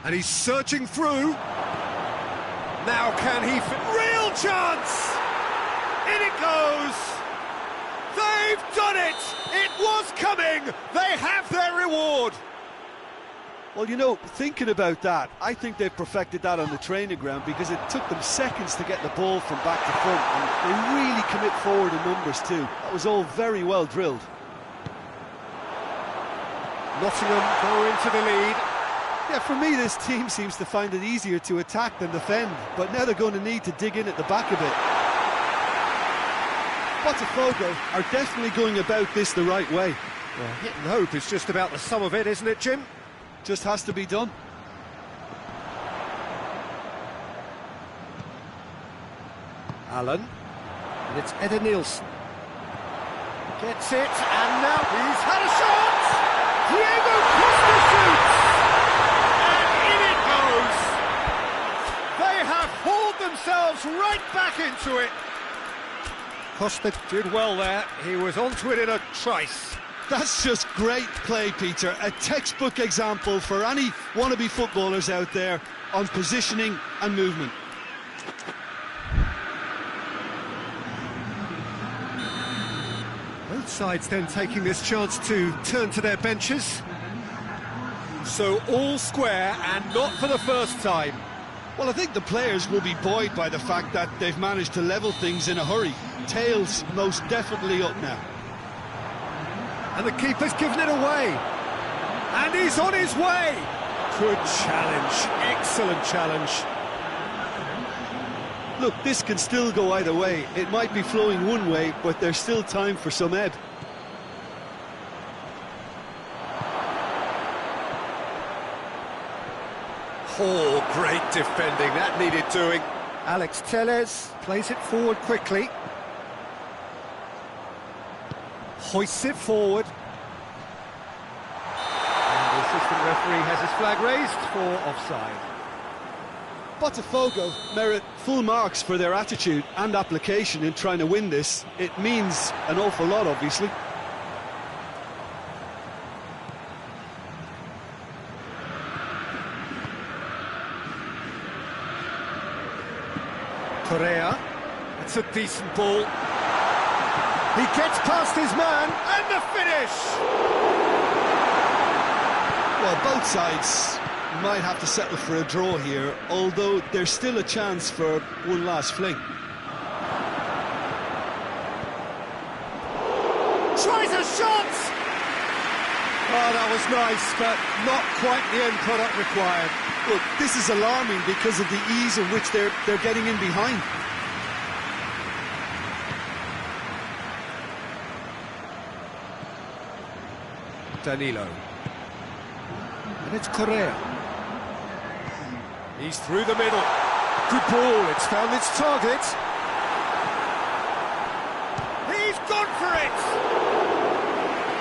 And he's searching through. Now can he... Real chance! In it goes! They've done it! It was coming! They have their reward! Well, you know, thinking about that, I think they've perfected that on the training ground because it took them seconds to get the ball from back to front, and they really commit forward in numbers too. That was all very well drilled. Nottingham go into the lead. Yeah, for me, this team seems to find it easier to attack than defend, but now they're going to need to dig in at the back a bit. Botafogo are definitely going about this the right way. Well, hit and hope is just about the sum of it, isn't it, Jim? Just has to be done. Allen, and it's Eder Nielsen. Gets it, and now he's had a shot! Diego Costa shoots! And in it goes! They have hauled themselves right back into it! Costa did well there, he was onto it in a trice. That's just great play, Peter. A textbook example for any wannabe footballers out there on positioning and movement. Both sides then taking this chance to turn to their benches. So all square, and not for the first time. Well, I think the players will be buoyed by the fact that they've managed to level things in a hurry. Tails most definitely up now. And the keeper's given it away. And he's on his way. Good challenge, excellent challenge. Look, this can still go either way. It might be flowing one way, but there's still time for some ebb. Oh, great defending, that needed doing. Alex Tellez plays it forward quickly. Hoists it forward. And the assistant referee has his flag raised for offside. Botafogo merit full marks for their attitude and application in trying to win this. It means an awful lot, obviously. Correa, it's a decent ball. He gets past his man, and the finish! Well, both sides might have to settle for a draw here, although there's still a chance for one last fling. Tries a shot! Oh, that was nice, but not quite the end product required. Look, this is alarming because of the ease in which they're getting in behind. Danilo. And it's Correa. He's through the middle. Good ball, it's found its target. He's gone for it!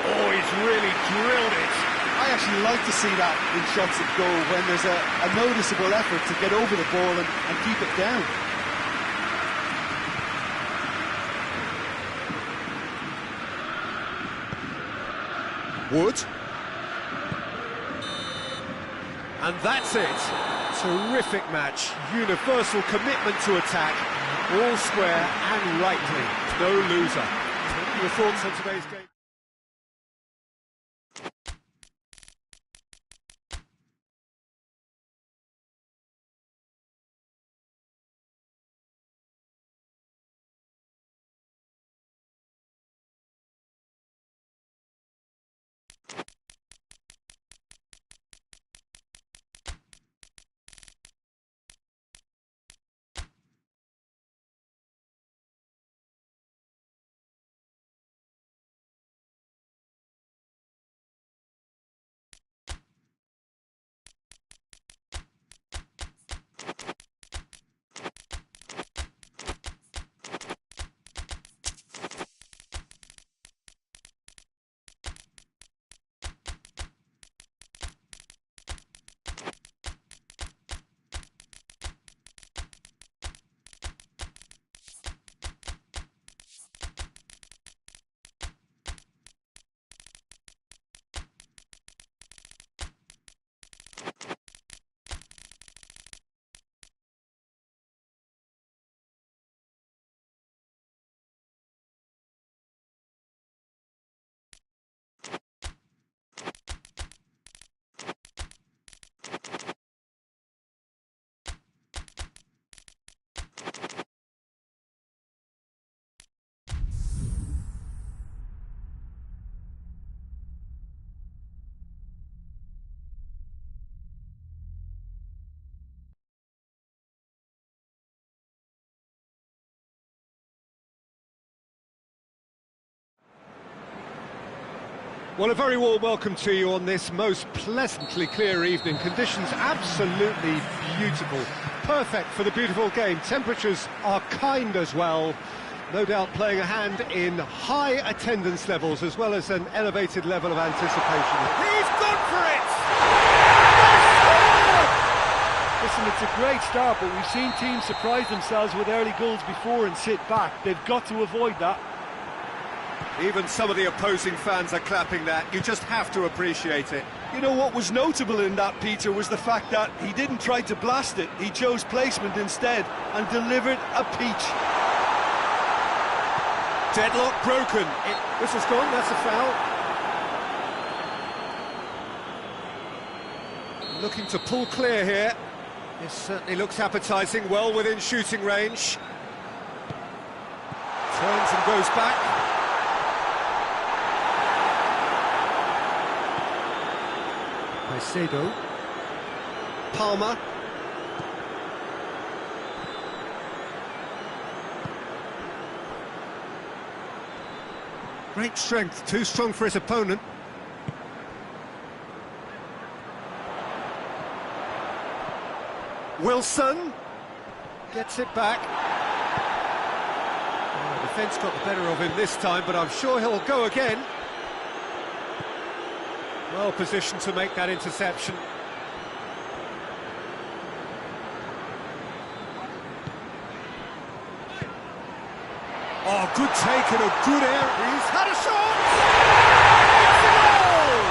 Oh, he's really drilled it. I actually like to see that in shots at goal when there's a noticeable effort to get over the ball and keep it down. Wood. And that's it. Terrific match. Universal commitment to attack. All square and rightly. No loser. Your thoughts on today's game? Well, a very warm welcome to you on this most pleasantly clear evening. Conditions absolutely beautiful. Perfect for the beautiful game. Temperatures are kind as well. No doubt playing a hand in high attendance levels as well as an elevated level of anticipation. He's gone for it! Listen, it's a great start, but we've seen teams surprise themselves with early goals before and sit back. They've got to avoid that. Even some of the opposing fans are clapping that. You just have to appreciate it. You know what was notable in that, Peter, was the fact that he didn't try to blast it. He chose placement instead and delivered a peach. Deadlock broken. Whistle's gone, that's a foul. Looking to pull clear here. This certainly looks appetising, well within shooting range. Turns and goes back. Caicedo. Palmer. Great strength, too strong for his opponent. Wilson gets it back. The defence got the better of him this time, but I'm sure he'll go again. Well positioned to make that interception. Oh, good take and a good air. He's had a shot! It's a goal!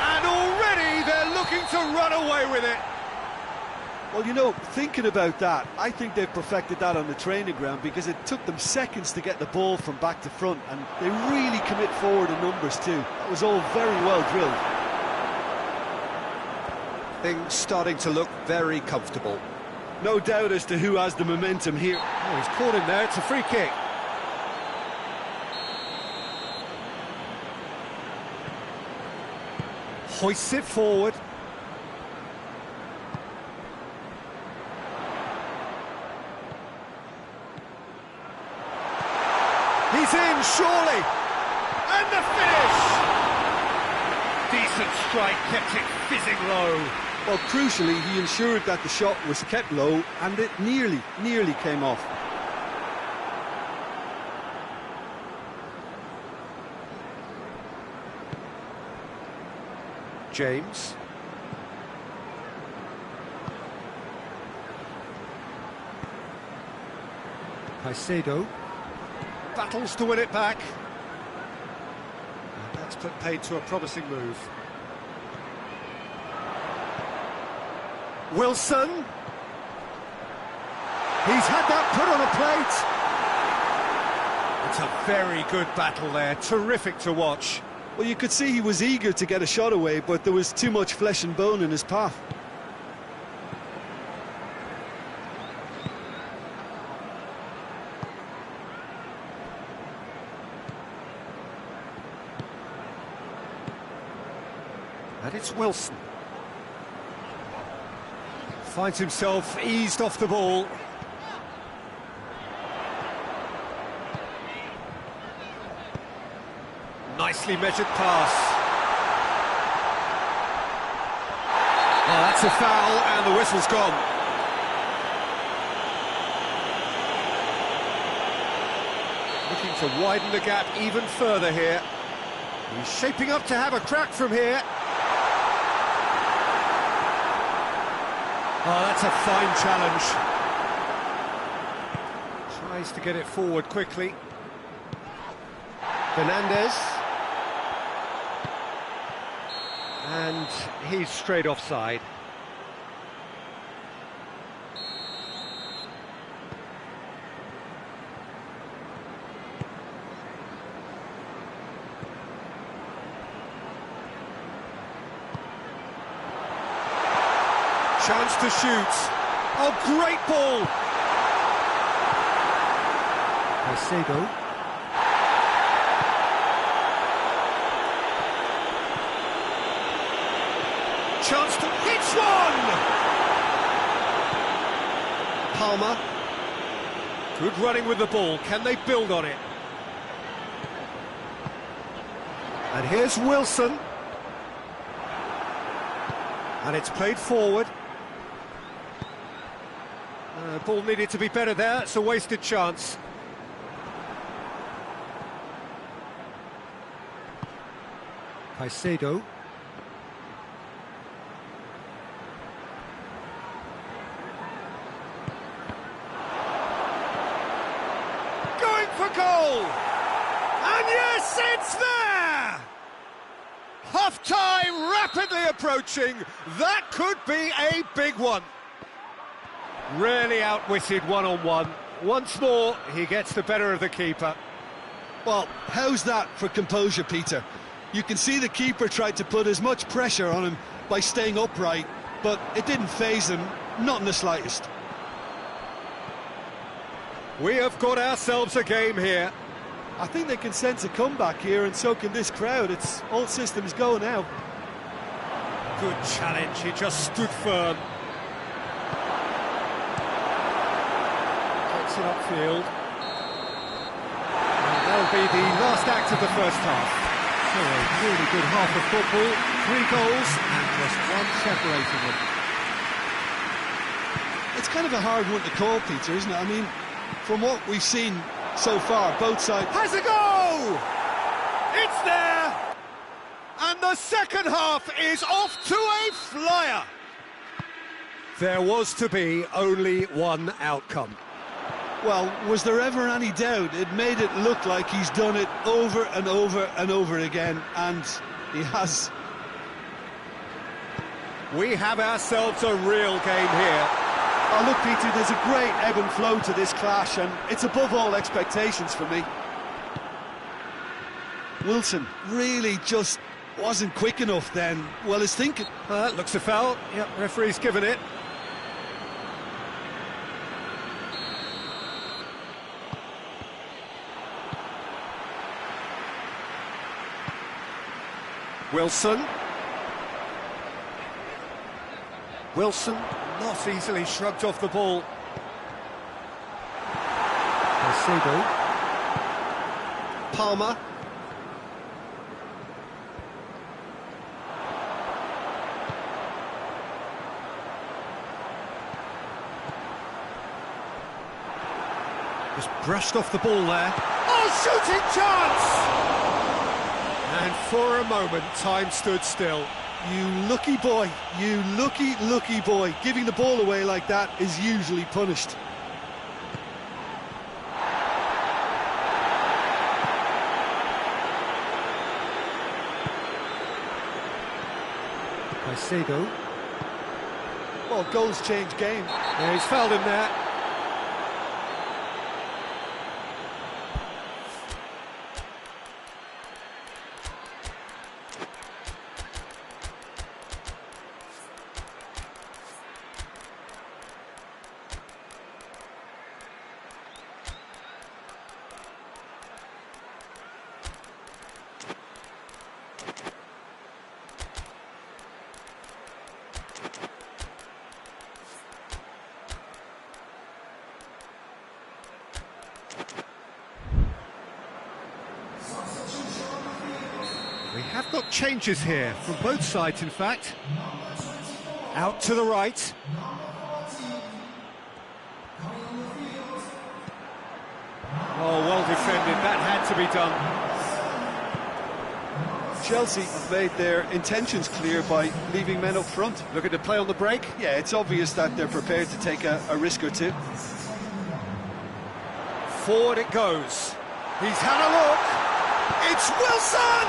And already they're looking to run away with it. Well, you know, thinking about that, I think they've perfected that on the training ground because it took them seconds to get the ball from back to front, and they really commit forward in numbers too. That was all very well drilled. Things starting to look very comfortable. No doubt as to who has the momentum here. Oh, he's caught him there, it's a free kick. Hoists it forward. He's in, surely! And the finish! Decent strike, kept it fizzing low. Well, crucially, he ensured that the shot was kept low, and it nearly came off. James. Caicedo. Battles to win it back. And that's put paid to a promising move. Wilson. He's had that put on a plate. It's a very good battle there, terrific to watch. Well, you could see he was eager to get a shot away, but there was too much flesh and bone in his path. And it's Wilson. Finds himself eased off the ball. Nicely measured pass. Oh, that's a foul, and the whistle's gone. Looking to widen the gap even further here. He's shaping up to have a crack from here. Oh, that's a fine challenge. Tries to get it forward quickly. Fernandez. And he's straight offside. Chance to shoot. Oh, great ball! Caicedo. Chance to hit one! Palmer. Good running with the ball. Can they build on it? And here's Wilson. And it's played forward. Ball needed to be better there. It's a wasted chance. Caicedo. Going for goal! And yes, it's there! Half-time rapidly approaching. That could be a big one. Really outwitted one-on-one. Once more, he gets the better of the keeper. Well, how's that for composure, Peter? You can see the keeper tried to put as much pressure on him by staying upright, but it didn't faze him, Not in the slightest. We have got ourselves a game here. I think they can sense a comeback here, and so can this crowd. It's all systems go now. Good challenge, he just stood firm. Gets it upfield. And that'll be the last act of the first half. So a really good half of football, 3 goals and just one separating them. It's kind of a hard one to call, Peter, isn't it? I mean, from what we've seen so far, both sides... Has a goal! It's there! And the second half is off to a flyer! There was to be only one outcome. Well, was there ever any doubt? It made it look like he's done it over and over and over again, and he has. We have ourselves a real game here. Oh, look, Peter, there's a great ebb and flow to this clash, and it's above all expectations for me. Wilson really just wasn't quick enough then. Well, his thinking... Looks a foul. Yep, referee's given it. Wilson. Wilson not easily shrugged off the ball. Siegel. Palmer. Just brushed off the ball there. Oh, shooting chance! And for a moment, time stood still. You lucky boy, you lucky boy. Giving the ball away like that is usually punished. Caicedo. Well, goals change game. Yeah, he's fouled him there. We have got changes here, from both sides in fact. Out to the right. Oh, well defended, that had to be done. Chelsea have made their intentions clear by leaving men up front. Looking to play on the break. Yeah, it's obvious that they're prepared to take a risk or two. Forward it goes. He's had a look. It's Wilson!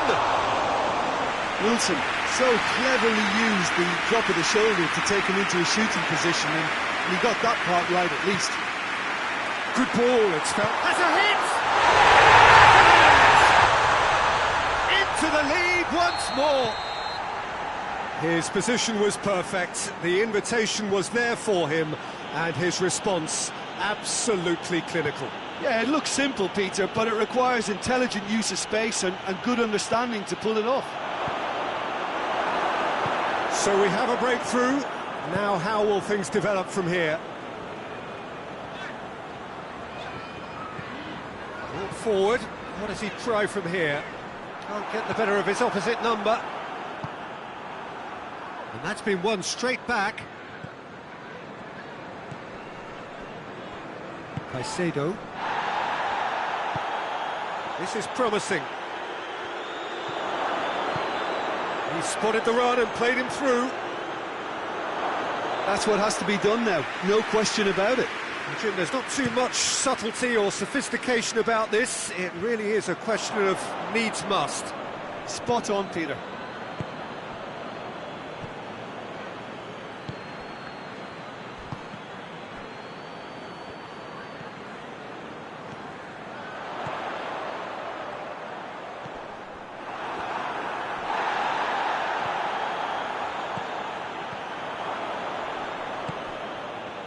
Wilson so cleverly used the drop of the shoulder to take him into a shooting position, and he got that part right at least. Good ball, it's felt. Has a hit! Into the lead once more. His position was perfect, the invitation was there for him, and his response absolutely clinical. Yeah, it looks simple, Peter, but it requires intelligent use of space and good understanding to pull it off. So we have a breakthrough. Now how will things develop from here? Walk forward. What does he try from here? Can't get the better of his opposite number. And that's been won straight back. Caicedo. This is promising. He spotted the run and played him through. That's what has to be done now, no question about it. Jim, there's not too much subtlety or sophistication about this. It really is a question of needs must. Spot on, Peter.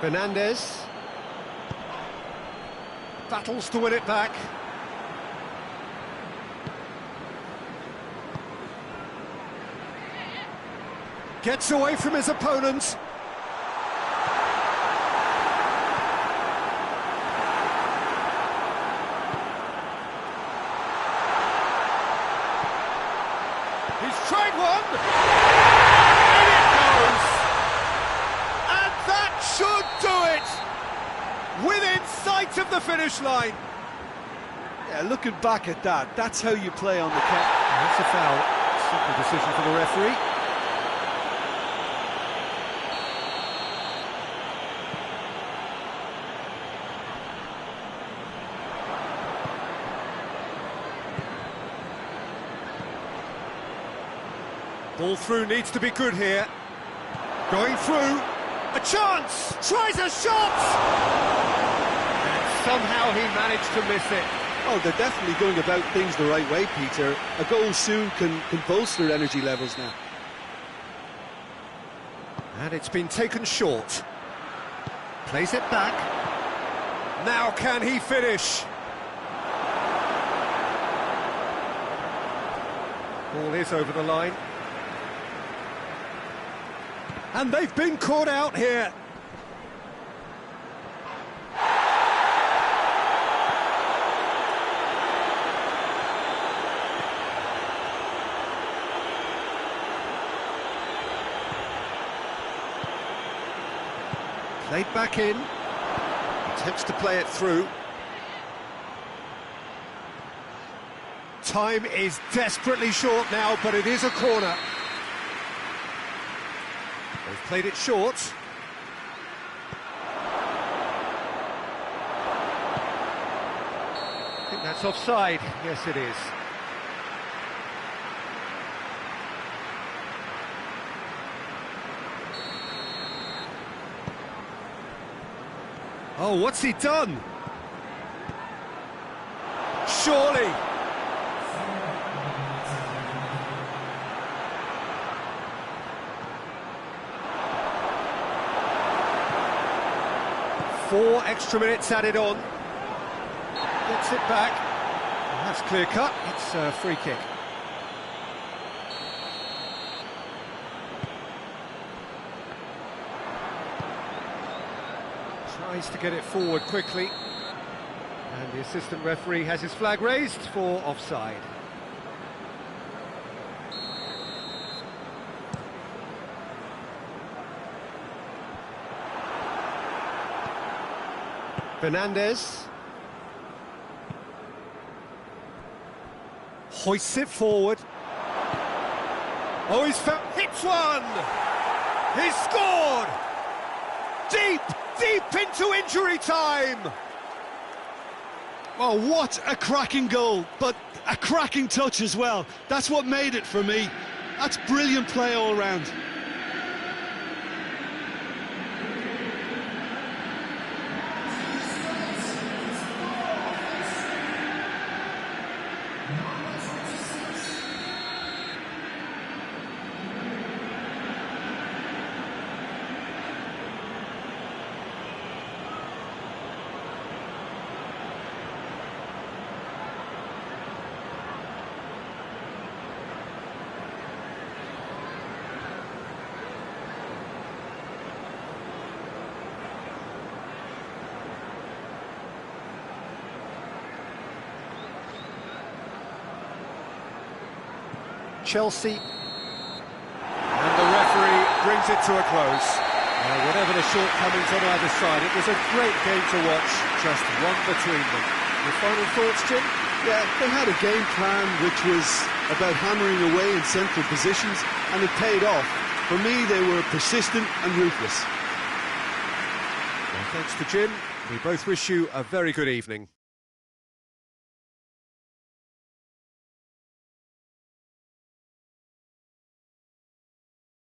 Fernandez. Battles to win it back. Gets away from his opponent. He's tried one! And it goes! And that should do it! Within sight of the finish line. Yeah, looking back at that, that's how you play on the cap. That's a foul. Simple decision for the referee. Ball through needs to be good here. Going through. A chance! Tries a shot! And somehow he managed to miss it. Oh, they're definitely going about things the right way, Peter. A goal soon can bolster energy levels now. And it's been taken short. Plays it back. Now can he finish? Ball is over the line. And they've been caught out here. Played back in. Attempts to play it through. Time is desperately short now, but it is a corner. They've played it short. I think that's offside. Yes, it is. Oh, what's he done? Surely. Four extra minutes added on. Gets it back. And that's clear cut. It's a free kick. Tries to get it forward quickly. And the assistant referee has his flag raised for offside. Fernandez hoists it forward. Oh, he's hits one! He's scored! Deep into injury time! Oh, what a cracking goal, but a cracking touch as well. That's what made it for me. That's brilliant play all round. Chelsea, and the referee brings it to a close. Whatever the shortcomings on either side, it was a great game to watch, just one between them. Your final thoughts, Jim? Yeah, they had a game plan which was about hammering away in central positions, and it paid off. For me, they were persistent and ruthless. Well, thanks to Jim. We both wish you a very good evening.